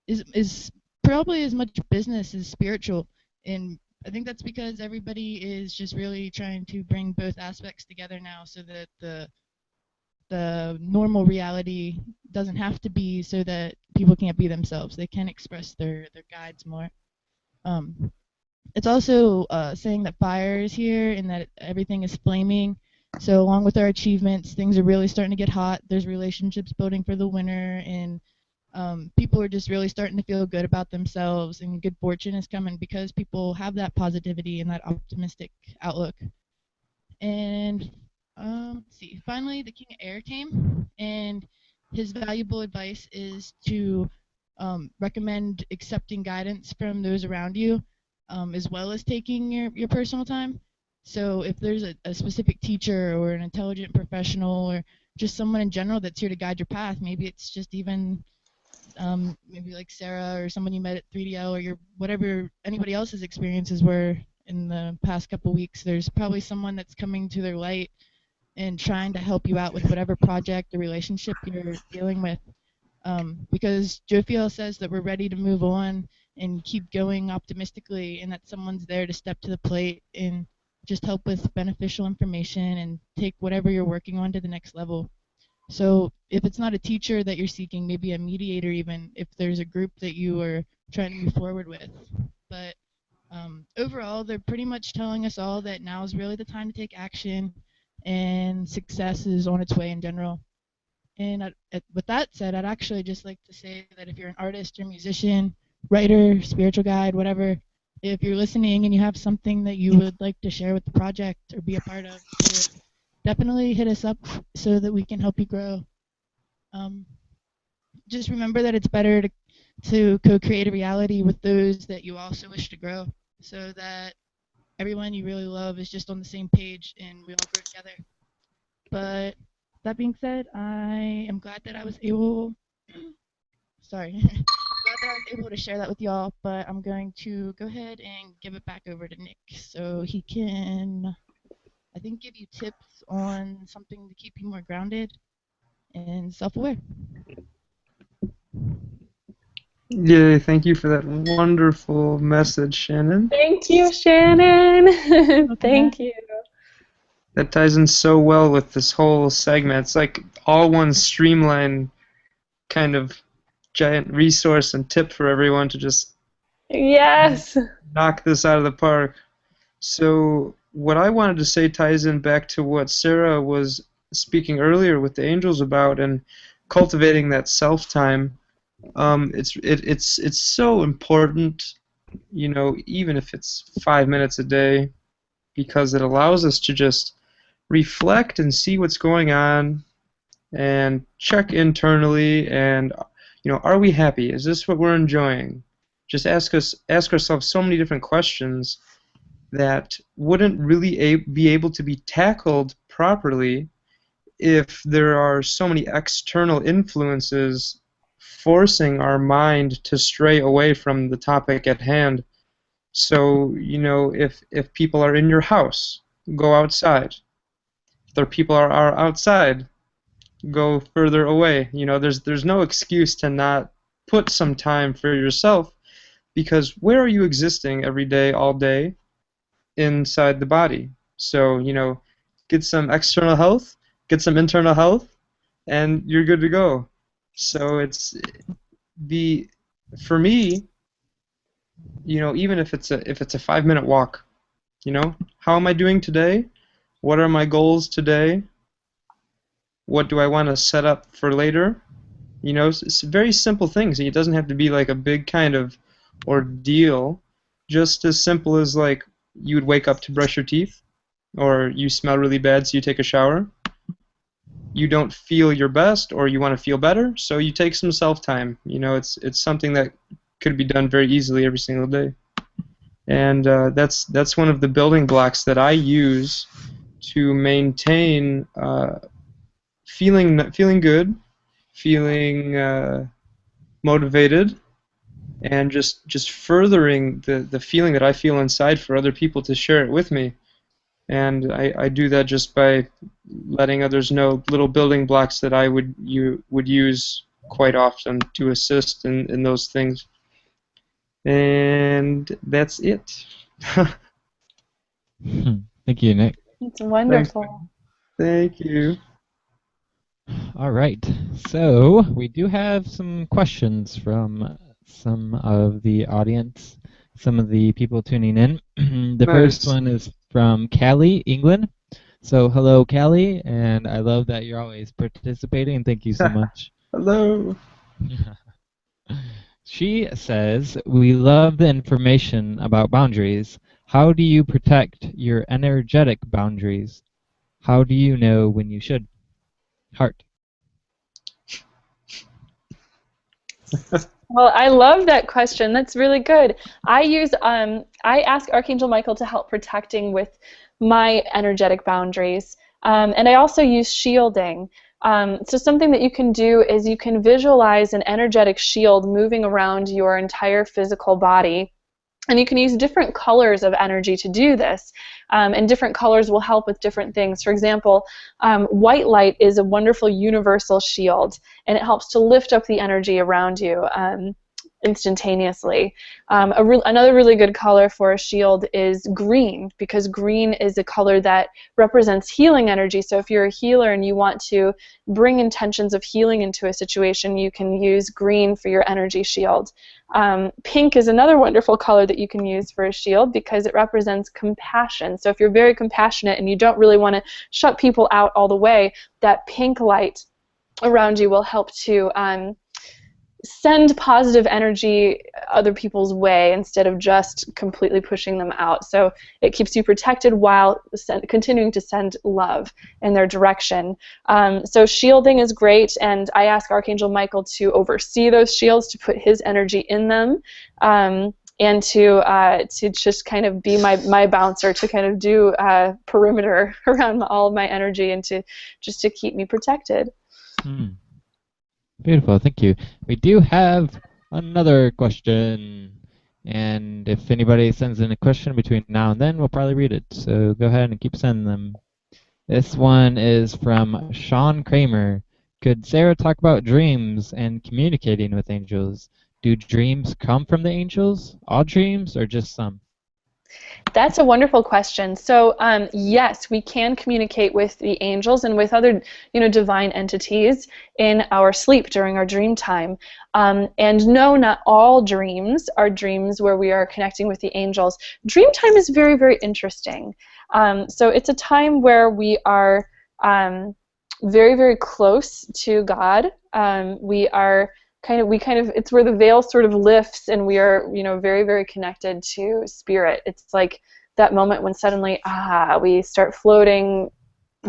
is probably as much business as spiritual, and I think that's because everybody is just really trying to bring both aspects together now, so that the normal reality doesn't have to be so that people can't be themselves. They can express their guides more. It's also saying that fire is here and that everything is flaming. So along with our achievements, things are really starting to get hot. There's relationships building for the winter, and people are just really starting to feel good about themselves, and good fortune is coming because people have that positivity and that optimistic outlook. And let's see. Finally, the King of Air came, and his valuable advice is to recommend accepting guidance from those around you, as well as taking your personal time. So if there's a specific teacher or an intelligent professional or just someone in general that's here to guide your path, maybe it's just even maybe like Sarah or someone you met at 3DL, or your whatever anybody else's experiences were in the past couple weeks. There's probably someone that's coming to their light and trying to help you out with whatever project or relationship you're dealing with. Because Jophiel says that we're ready to move on and keep going optimistically, and that someone's there to step to the plate and just help with beneficial information and take whatever you're working on to the next level. So if it's not a teacher that you're seeking, maybe a mediator even, if there's a group that you are trying to move forward with. But overall, they're pretty much telling us all that now is really the time to take action, and success is on its way in general. And with that said, I'd actually just like to say that if you're an artist or musician, writer, spiritual guide, whatever, if you're listening and you have something that you would like to share with the project or be a part of, definitely hit us up so that we can help you grow. just remember that it's better to co-create a reality with those that you also wish to grow, so that everyone you really love is just on the same page and we all grow together. But that being said, I am glad that I was able sorry. Glad that I was able to share that with y'all, but I'm going to go ahead and give it back over to Nick so he can, I think, give you tips on something to keep you more grounded and self-aware. Yay, thank you for that wonderful message, Shannon. Thank you, Shannon. Thank you. That ties in so well with this whole segment. It's like all one streamlined kind of giant resource and tip for everyone to just Yes. knock this out of the park. So what I wanted to say ties in back to what Sara was speaking earlier with the angels about and cultivating that self-time. It's so important, you know, even if it's 5 minutes a day, because it allows us to just reflect and see what's going on and check internally and, you know, are we happy? Is this what we're enjoying? Just ask ourselves so many different questions that wouldn't really be able to be tackled properly if there are so many external influences forcing our mind to stray away from the topic at hand. So, you know, if people are in your house, go outside. If there people are outside, go further away. You know, there's no excuse to not put some time for yourself, because where are you existing every day, all day? Inside the body. So, you know, get some external health, get some internal health, and you're good to go. So it's for me, you know, even if it's a 5-minute walk, you know, how am I doing today? What are my goals today? What do I want to set up for later? You know, it's very simple things. It doesn't have to be like a big kind of ordeal. Just as simple as like you would wake up to brush your teeth, or you smell really bad so you take a shower. You don't feel your best, or you want to feel better, so you take some self-time. You know, it's something that could be done very easily every single day. And that's one of the building blocks that I use to maintain feeling good, feeling motivated, and just furthering the feeling that I feel inside for other people to share it with me. And I do that just by letting others know little building blocks that I would use quite often to assist in those things. And that's it. Thank you, Nick. It's wonderful. Thank you. All right. So we do have some questions from some of the audience, some of the people tuning in. The first one is from Callie, England. So hello, Callie, and I love that you're always participating. Thank you so much. Hello. She says, we love the information about boundaries. How do you protect your energetic boundaries? How do you know when you should? Heart. Well, I love that question. That's really good. I ask Archangel Michael to help protecting with my energetic boundaries, and I also use shielding. So something that you can do is you can visualize an energetic shield moving around your entire physical body. And you can use different colors of energy to do this, and different colors will help with different things. For example, white light is a wonderful universal shield, and it helps to lift up the energy around you instantaneously. Another really good color for a shield is green, because green is a color that represents healing energy. So if you're a healer and you want to bring intentions of healing into a situation, you can use green for your energy shield. Pink is another wonderful color that you can use for a shield, because it represents compassion. So if you're very compassionate and you don't really want to shut people out all the way, that pink light around you will help to send positive energy other people's way instead of just completely pushing them out. So it keeps you protected while continuing to send love in their direction. So shielding is great, and I ask Archangel Michael to oversee those shields, to put his energy in them, and to just kind of be my bouncer, to kind of do perimeter around all of my energy, and to just to keep me protected. Beautiful, thank you. We do have another question, and if anybody sends in a question between now and then, we'll probably read it. So go ahead and keep sending them. This one is from Sean Kramer. Could Sara talk about dreams and communicating with angels? Do dreams come from the angels? All dreams, or just some? That's a wonderful question. So yes, we can communicate with the angels and with other, divine entities in our sleep during our dream time. And no, not all dreams are dreams where we are connecting with the angels. Dream time is very, very interesting. So it's a time where we are very, very close to God. It's where the veil sort of lifts, and we are, very, very connected to spirit. It's like that moment when suddenly, we start floating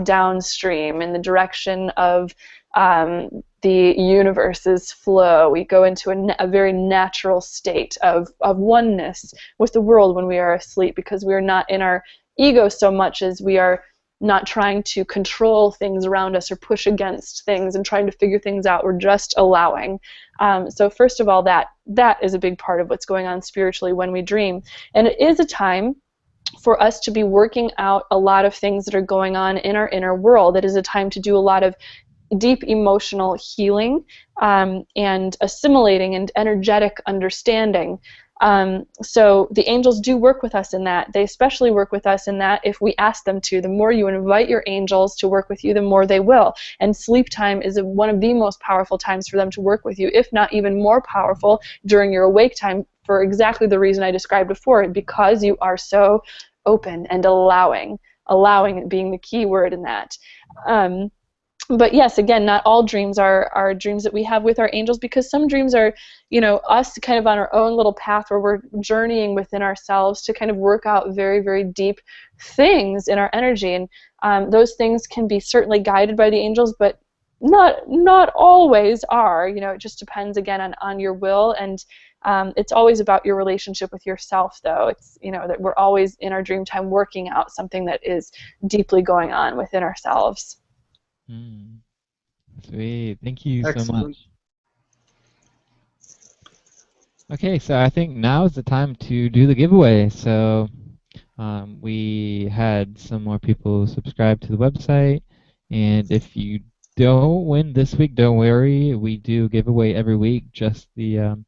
downstream in the direction of the universe's flow. We go into a very natural state of oneness with the world when we are asleep, because we are not in our ego so much as we are not trying to control things around us or push against things and trying to figure things out. We're just allowing. So first of all, that is a big part of what's going on spiritually when we dream. And it is a time for us to be working out a lot of things that are going on in our inner world. It is a time to do a lot of deep emotional healing and assimilating and energetic understanding. So the angels do work with us in that. They especially work with us in that if we ask them to. The more you invite your angels to work with you, the more they will. And sleep time is one of the most powerful times for them to work with you, if not even more powerful during your awake time, for exactly the reason I described before, because you are so open and allowing being the key word in that. But yes, again, not all dreams are dreams that we have with our angels, because some dreams are, us kind of on our own little path where we're journeying within ourselves to kind of work out very, very deep things in our energy. And those things can be certainly guided by the angels, but not always are. It just depends, again, on your will. And it's always about your relationship with yourself, though. It's, that we're always in our dream time working out something that is deeply going on within ourselves. Sweet. Thank you Excellent. so much. Okay, so I think now is the time to do the giveaway. So we had some more people subscribe to the website, and if you don't win this week, don't worry. We do giveaway every week. Just the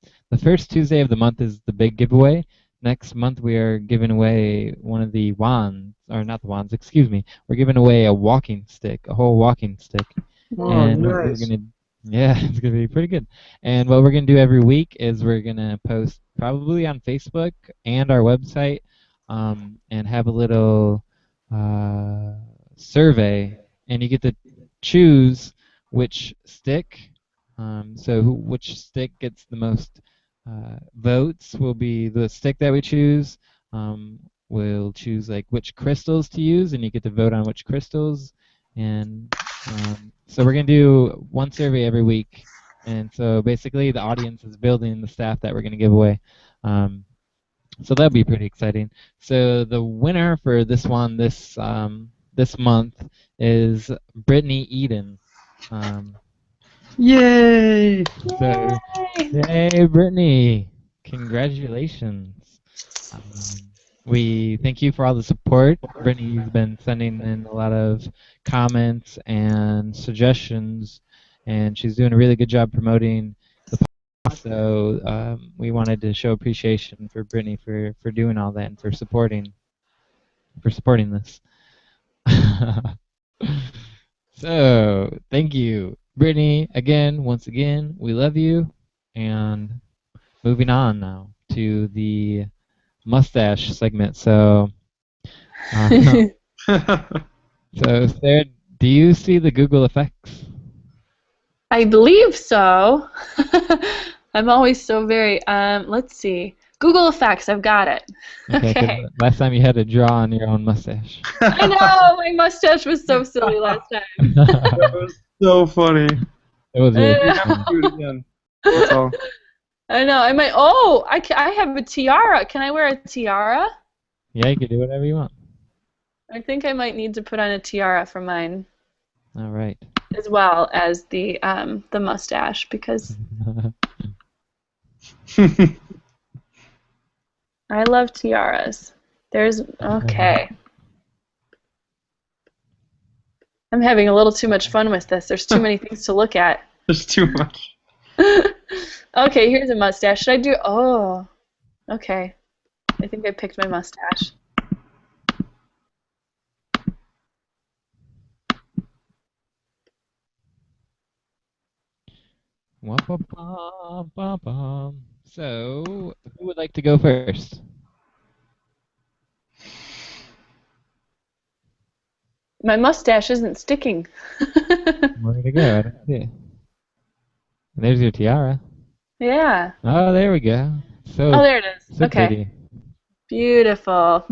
first Tuesday of the month is the big giveaway. Next month we are giving away one of the wands, or not the wands, excuse me. We're giving away a walking stick, a whole walking stick. Oh, And nice. it's gonna be pretty good. And what we're gonna do every week is we're gonna post probably on Facebook and our website, and have a little survey, and you get to choose which stick. Which stick gets the most votes will be the stick that we choose. We'll choose like which crystals to use, and you get to vote on which crystals. And so we're going to do one survey every week. And so basically the audience is building the staff that we're going to give away. So that'll be pretty exciting. So the winner for this one this month is Brittany Eden. Yay! So, yay, Brittany! Congratulations. We thank you for all the support. Brittany's been sending in a lot of comments and suggestions, and she's doing a really good job promoting the podcast. So we wanted to show appreciation for Brittany for doing all that and for supporting this. So thank you, Brittany. Once again, we love you. And moving on now to the mustache segment. So, so Sarah, do you see the Google effects? I believe so. I'm always so very, let's see. Google effects, I've got it. Okay, 'cause Okay. last time you had to draw on your own mustache. I know, my mustache was so silly last time. That was so funny. It was really You have fun. to do it again. That's all. I know, I have a tiara. Can I wear a tiara? Yeah, you can do whatever you want. I think I might need to put on a tiara for mine All right. as well as the mustache because I love tiaras. Okay. I'm having a little too much fun with this. There's too many things to look at. There's too much. Okay, here's a mustache. Should I do... Oh, okay. I think I picked my mustache. Wah-ba-bum-ba-bum. So, who would like to go first? My mustache isn't sticking. Where did it go? I don't see it. There's your tiara. Yeah. Oh, there we go. Oh, there it is. So Okay. pretty. Beautiful.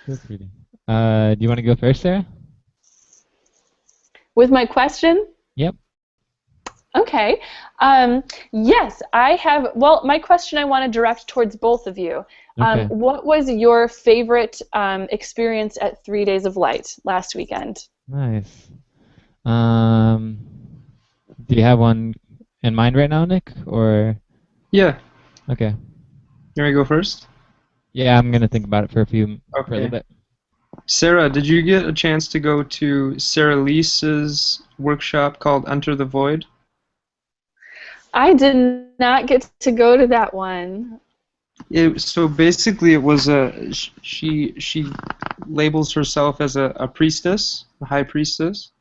So pretty. Do you want to go first, Sarah? With my question? Yep. Okay. Yes, I have. Well, my question I want to direct towards both of you. Okay. What was your favorite experience at 3 Days of Light last weekend? Nice. Do you have one in mind right now, Nick? Or Yeah. okay. You want to go first? Yeah, I'm gonna think about it for a Okay. little bit. Sarah, did you get a chance to go to Sarah Lisa's workshop called Enter the Void? I did not get to go to that one. So basically, it was she labels herself as a priestess, a high priestess,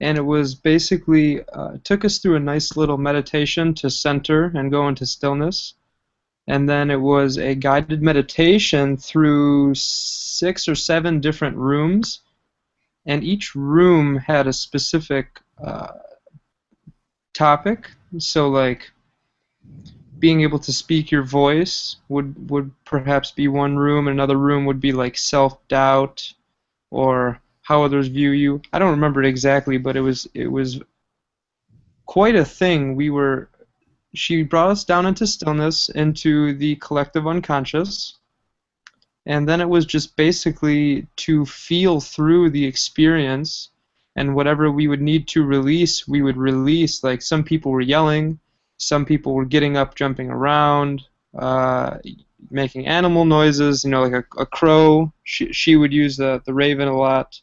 and it was basically took us through a nice little meditation to center and go into stillness, and then it was a guided meditation through 6 or 7 different rooms, and each room had a specific topic. So like being able to speak your voice would perhaps be one room. Another room would be like self-doubt or how others view you. I don't remember it exactly, but it was quite a thing. She brought us down into stillness, into the collective unconscious, and then it was just basically to feel through the experience, and whatever we would need to release, we would release. Like some people were yelling, some people were getting up, jumping around, making animal noises, like a crow. She would use the raven a lot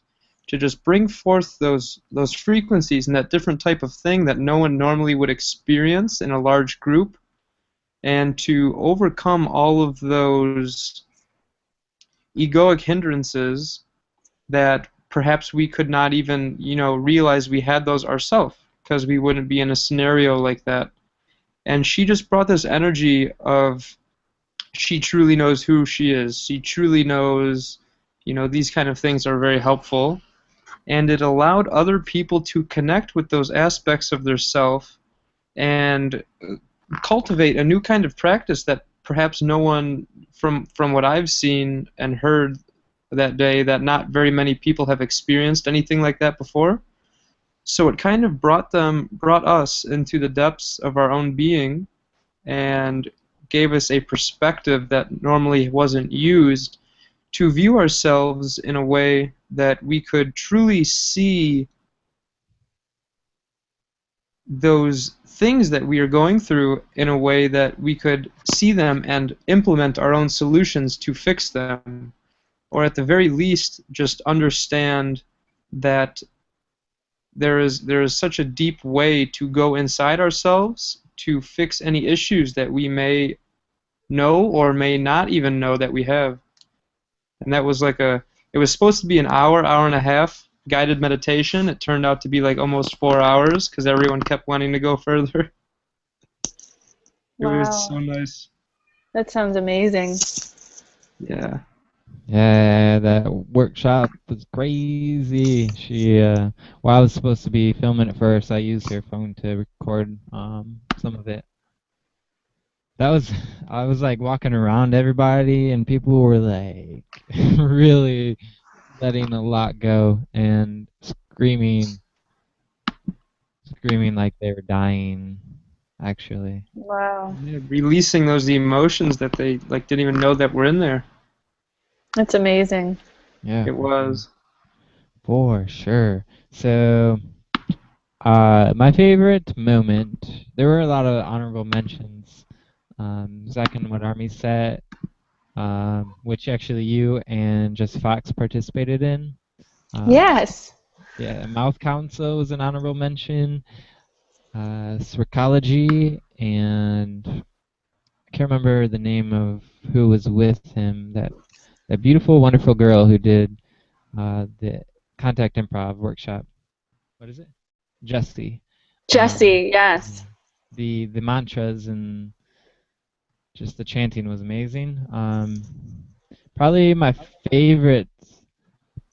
to just bring forth those frequencies and that different type of thing that no one normally would experience in a large group, and to overcome all of those egoic hindrances that perhaps we could not even realize we had those ourselves, because we wouldn't be in a scenario like that. And she just brought this energy of she truly knows who she is. She truly knows, these kind of things are very helpful. And it allowed other people to connect with those aspects of their self and cultivate a new kind of practice that perhaps no one, from what I've seen and heard that day, that not very many people have experienced anything like that before. So it kind of brought us into the depths of our own being and gave us a perspective that normally wasn't used to view ourselves in a way that we could truly see those things that we are going through in a way that we could see them and implement our own solutions to fix them, or at the very least just understand that there is such a deep way to go inside ourselves to fix any issues that we may know or may not even know that we have. And that was it was supposed to be an hour and a half guided meditation. It turned out to be like almost 4 hours because everyone kept wanting to go further. It was so nice. That sounds amazing. Yeah. Yeah, that workshop was crazy. Well, I was supposed to be filming it first. I used her phone to record some of it. That was, I was like walking around everybody, and people were like really letting a lot go and screaming like they were dying, actually. Wow. Yeah, releasing those emotions that they like didn't even know that were in there. That's amazing. Yeah, It for sure. was. For sure. So, my favorite moment, there were a lot of honorable mentions. Zach and What Army set, which actually you and Just Fox participated in. Yes. Yeah, Mouth Council was an honorable mention. Psychology, and I can't remember the name of who was with him. That beautiful, wonderful girl who did the Contact Improv workshop. What is it? Jessie. Jesse, Yeah. yes. The mantras and just the chanting was amazing. Probably my favorite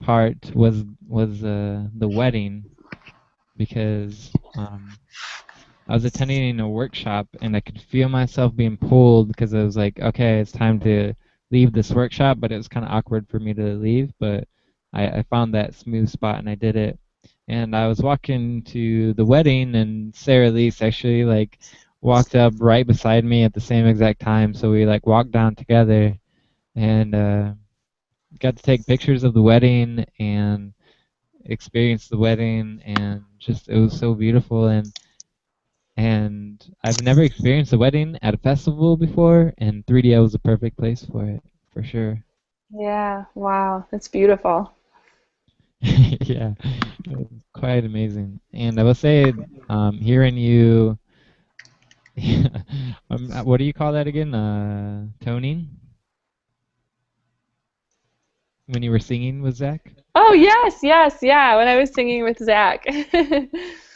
part was the wedding because I was attending a workshop and I could feel myself being pulled because I was like, okay, it's time to leave this workshop, but it was kind of awkward for me to leave, but I found that smooth spot and I did it. And I was walking to the wedding and Sarah Lise actually like walked up right beside me at the same exact time, so we like walked down together and got to take pictures of the wedding and experience the wedding, and just it was so beautiful. And I've never experienced a wedding at a festival before, and 3DL was a perfect place for it, for sure. Yeah, wow. That's beautiful. Yeah, it was quite amazing. And I will say, hearing you, what do you call that again? Toning? When you were singing with Zach? Oh, yes, yes, yeah, when I was singing with Zach.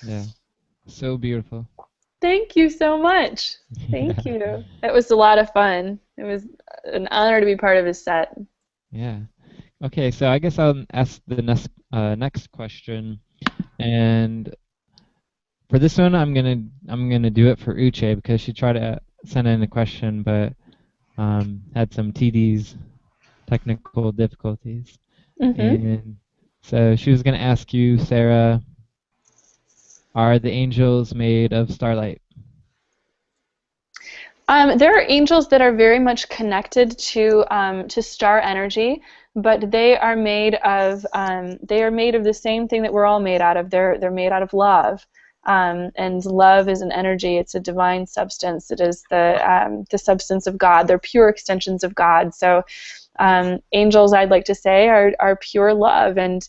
Yeah, so beautiful. Thank you so much. Yeah, Thank you. It was a lot of fun. It was an honor to be part of his set. yeah. Okay, so I guess I'll ask the next question, and for this one, I'm gonna do it for Uche because she tried to send in a question, but had some TDs, technical difficulties, Hmm. and so she was gonna ask you, Sarah, are the angels made of starlight? There are angels that are very much connected to star energy, but they are made of the same thing that we're all made out of. They're made out of love, and love is an energy. It's a divine substance. It is the substance of God. They're pure extensions of God. So angels, I'd like to say, are pure love, and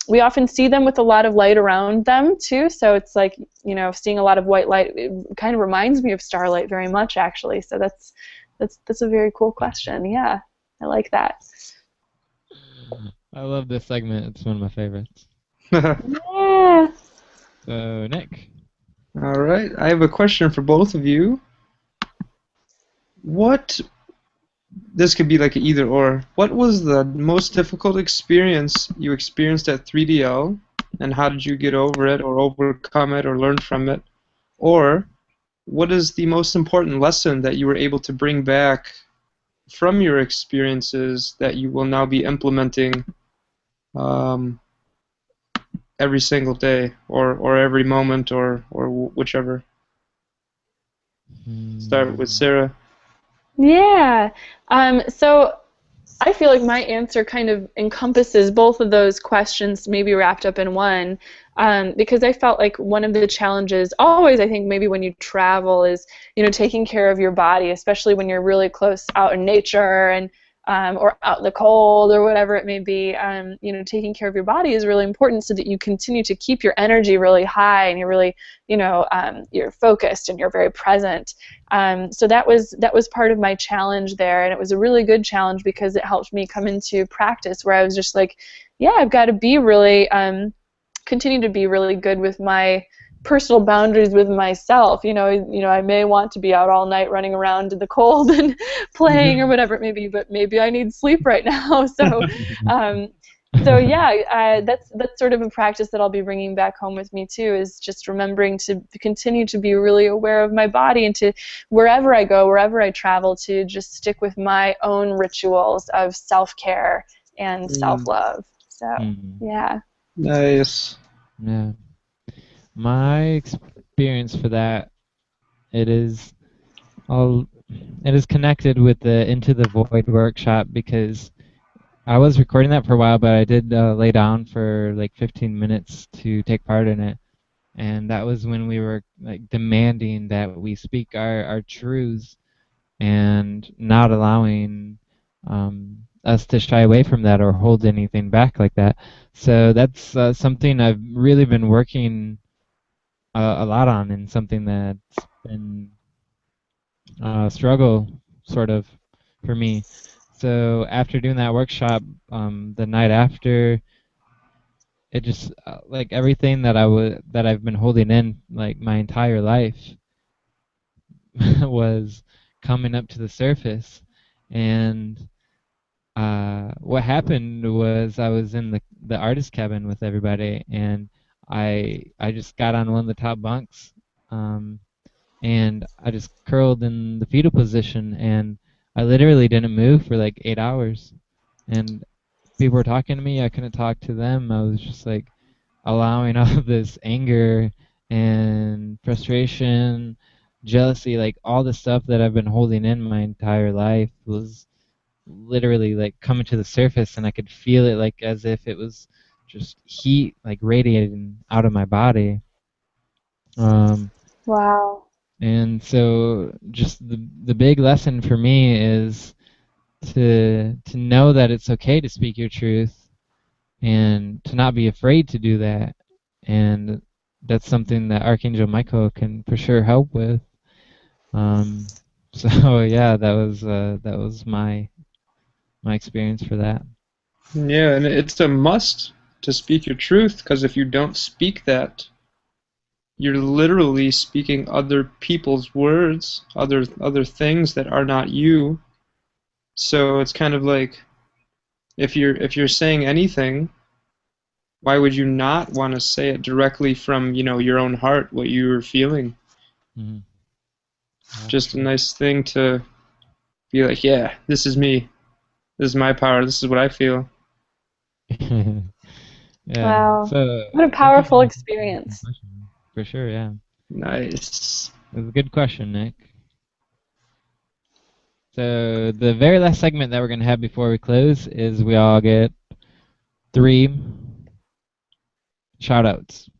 we often see them with a lot of light around them too. So it's like, seeing a lot of white light. It kind of reminds me of starlight very much, actually. So that's a very cool question. Yeah, I like that. I love this segment. It's one of my favorites. Yeah. So Nick, All right, I have a question for both of you. What, this could be like an either or, what was the most difficult experience you experienced at 3DL, and how did you get over it or overcome it or learn from it? Or what is the most important lesson that you were able to bring back from your experiences that you will now be implementing um, every single day or every moment or whichever? Start with Sarah. Yeah. So I feel like my answer kind of encompasses both of those questions, maybe wrapped up in one, because I felt like one of the challenges, always, I think, maybe when you travel, is taking care of your body, especially when you're really close out in nature and or out in the cold or whatever it may be. Taking care of your body is really important so that you continue to keep your energy really high and you're really, you're focused and you're very present. So that was part of my challenge there, and it was a really good challenge because it helped me come into practice where I was just like, yeah, I've got to be really continue to be really good with my personal boundaries with myself. I may want to be out all night running around in the cold and playing or whatever it may be, but maybe I need sleep right now. So yeah, that's sort of a practice that I'll be bringing back home with me too, is just remembering to continue to be really aware of my body, and to wherever I go, wherever I travel, to just stick with my own rituals of self-care and self-love. So yeah. Nice. Yeah. My experience for that, it is connected with the Into the Void workshop, because I was recording that for a while, but I did lay down for like 15 minutes to take part in it. And that was when we were like demanding that we speak our truths, and not allowing us to shy away from that or hold anything back like that. So that's something I've really been working a lot on, and something that's been a struggle sort of for me. So after doing that workshop, the night after, it just like everything that I've been holding in like my entire life was coming up to the surface. And what happened was I was in the artist cabin with everybody, and I just got on one of the top bunks, and I just curled in the fetal position, and I literally didn't move for like 8 hours. And people were talking to me, I couldn't talk to them. I was just like allowing all of this anger and frustration, jealousy, like all the stuff that I've been holding in my entire life was literally like coming to the surface, and I could feel it like as if it was just heat like radiating out of my body. Wow. And so just the big lesson for me is to know that it's okay to speak your truth, and to not be afraid to do that. And that's something that Archangel Michael can for sure help with. So yeah, that was my experience for that. Yeah, and it's a must to speak your truth, because if you don't speak that, you're literally speaking other people's words, other things that are not you. So it's kind of like, if you're saying anything, why would you not want to say it directly from, your own heart, what you're feeling? Mm-hmm. Just a nice thing to be like, yeah, this is me. This is my power. This is what I feel. Yeah. Wow. So What a powerful experience. For sure, yeah. Nice. It was a good question, Nick. So the very last segment that we're going to have before we close is we all get 3 shout-outs.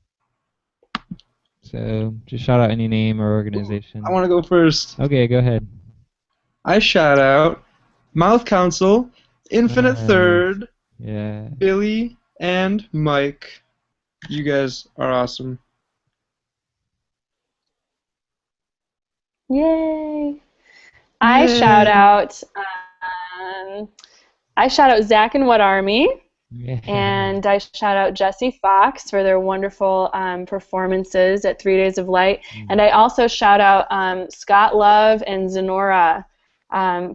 So just shout out any name or organization. I want to go first. Okay, go ahead. I shout out Mouth Council, Infinite Third, Yeah. Billy, and Mike. You guys are awesome. Yay! I shout out Zach and What Army, Yeah. and I shout out Jesse Fox for their wonderful performances at 3 Days of Light, and I also shout out Scott Love and Zenora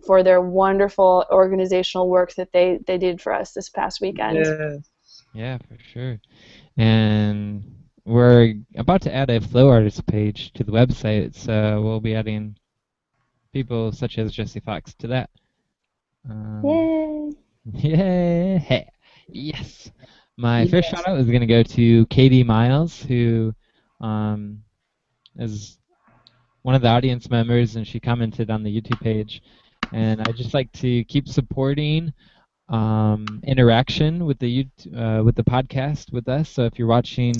for their wonderful organizational work that they did for us this past weekend. Yeah, for sure. And we're about to add a Flow Artist page to the website, so we'll be adding people such as Jesse Fox to that. Yay! Yeah. Yes. My first shout out is going to go to Katie Miles, who is one of the audience members, and she commented on the YouTube page. And I just like to keep supporting interaction with the podcast with us. So if you're watching,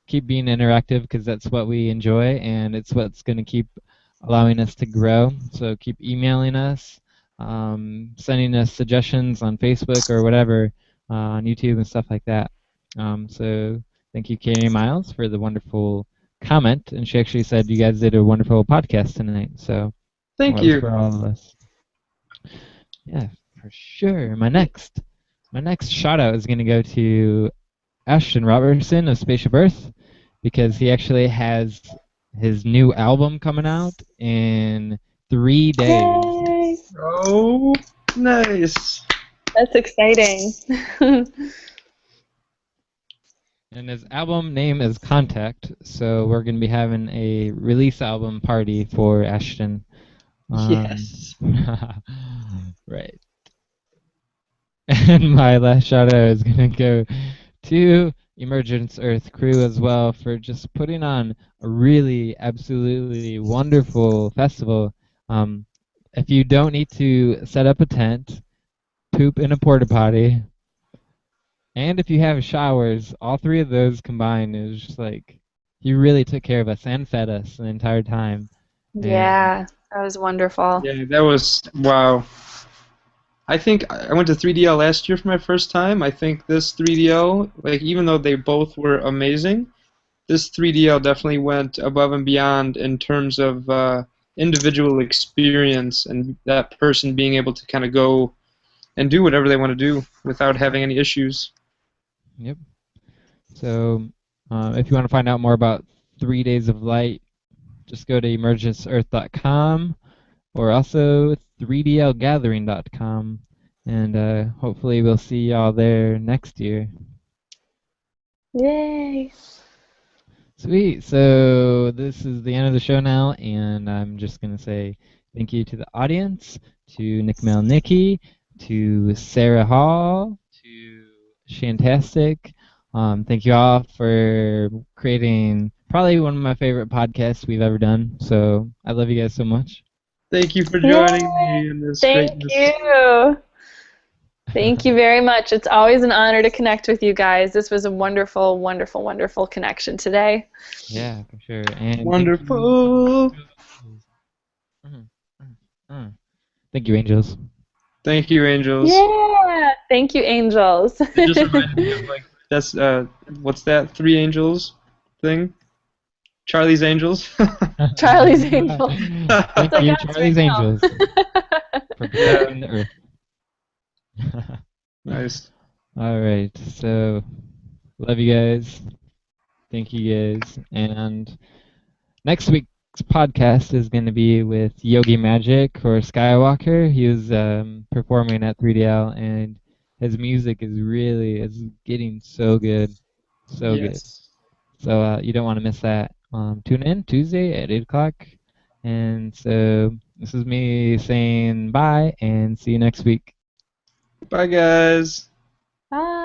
keep being interactive, because that's what we enjoy, and it's what's going to keep allowing us to grow. So keep emailing us, sending us suggestions on Facebook or whatever, on YouTube and stuff like that. So thank you, Katie Miles, for the wonderful comment. And she actually said you guys did a wonderful podcast tonight. So thank you for all of us. Yeah, for sure. My next shout out is going to go to Ashton Robertson of Spaceship Earth, because he actually has his new album coming out in 3 days. Yay! Oh, nice. That's exciting. And his album name is Contact, so we're going to be having a release album party for Ashton. Yes. Right. And my last shout out is going to go to Emergence Earth crew as well for just putting on a really absolutely wonderful festival. If you don't need to set up a tent, poop in a porta potty, and if you have showers, all three of those combined is just like you really took care of us and fed us the entire time. Yeah, that was wonderful. Yeah, that was wow. I think I went to 3DL last year for my first time. I think this 3DL, like even though they both were amazing, this 3DL definitely went above and beyond in terms of individual experience and that person being able to kind of go and do whatever they want to do without having any issues. Yep. So if you want to find out more about 3 Days of Light, just go to emergenceearth.com or also 3dlgathering.com, and hopefully we'll see y'all there next year. Yay! Sweet. So this is the end of the show now, and I'm just going to say thank you to the audience, to Nick Mel Nikki, to Sara Hall, to Shantastic. Thank you all for creating probably one of my favorite podcasts we've ever done. So I love you guys so much. Thank you for joining me in this Thank greatness. you. Thank you very much. It's always an honor to connect with you guys. This was a wonderful, wonderful, wonderful connection today. Yeah, for sure. And Wonderful. Thank you, angels. Thank you, angels. Yeah. Thank you, angels. It just reminded me of like that's what's that 3 angels thing? Charlie's Angels. Charlie's Angels. Thank like you, us Charlie's right now. Angels, for protecting the earth. Nice. All right, so love you guys. Thank you guys. And next week's podcast is going to be with Yogi Magik or Skywalker. He was performing at 3DL, and his music is getting so good, so good. So you don't want to miss that. Tune in Tuesday at 8 o'clock. And so this is me saying bye and see you next week. Bye, guys. Bye.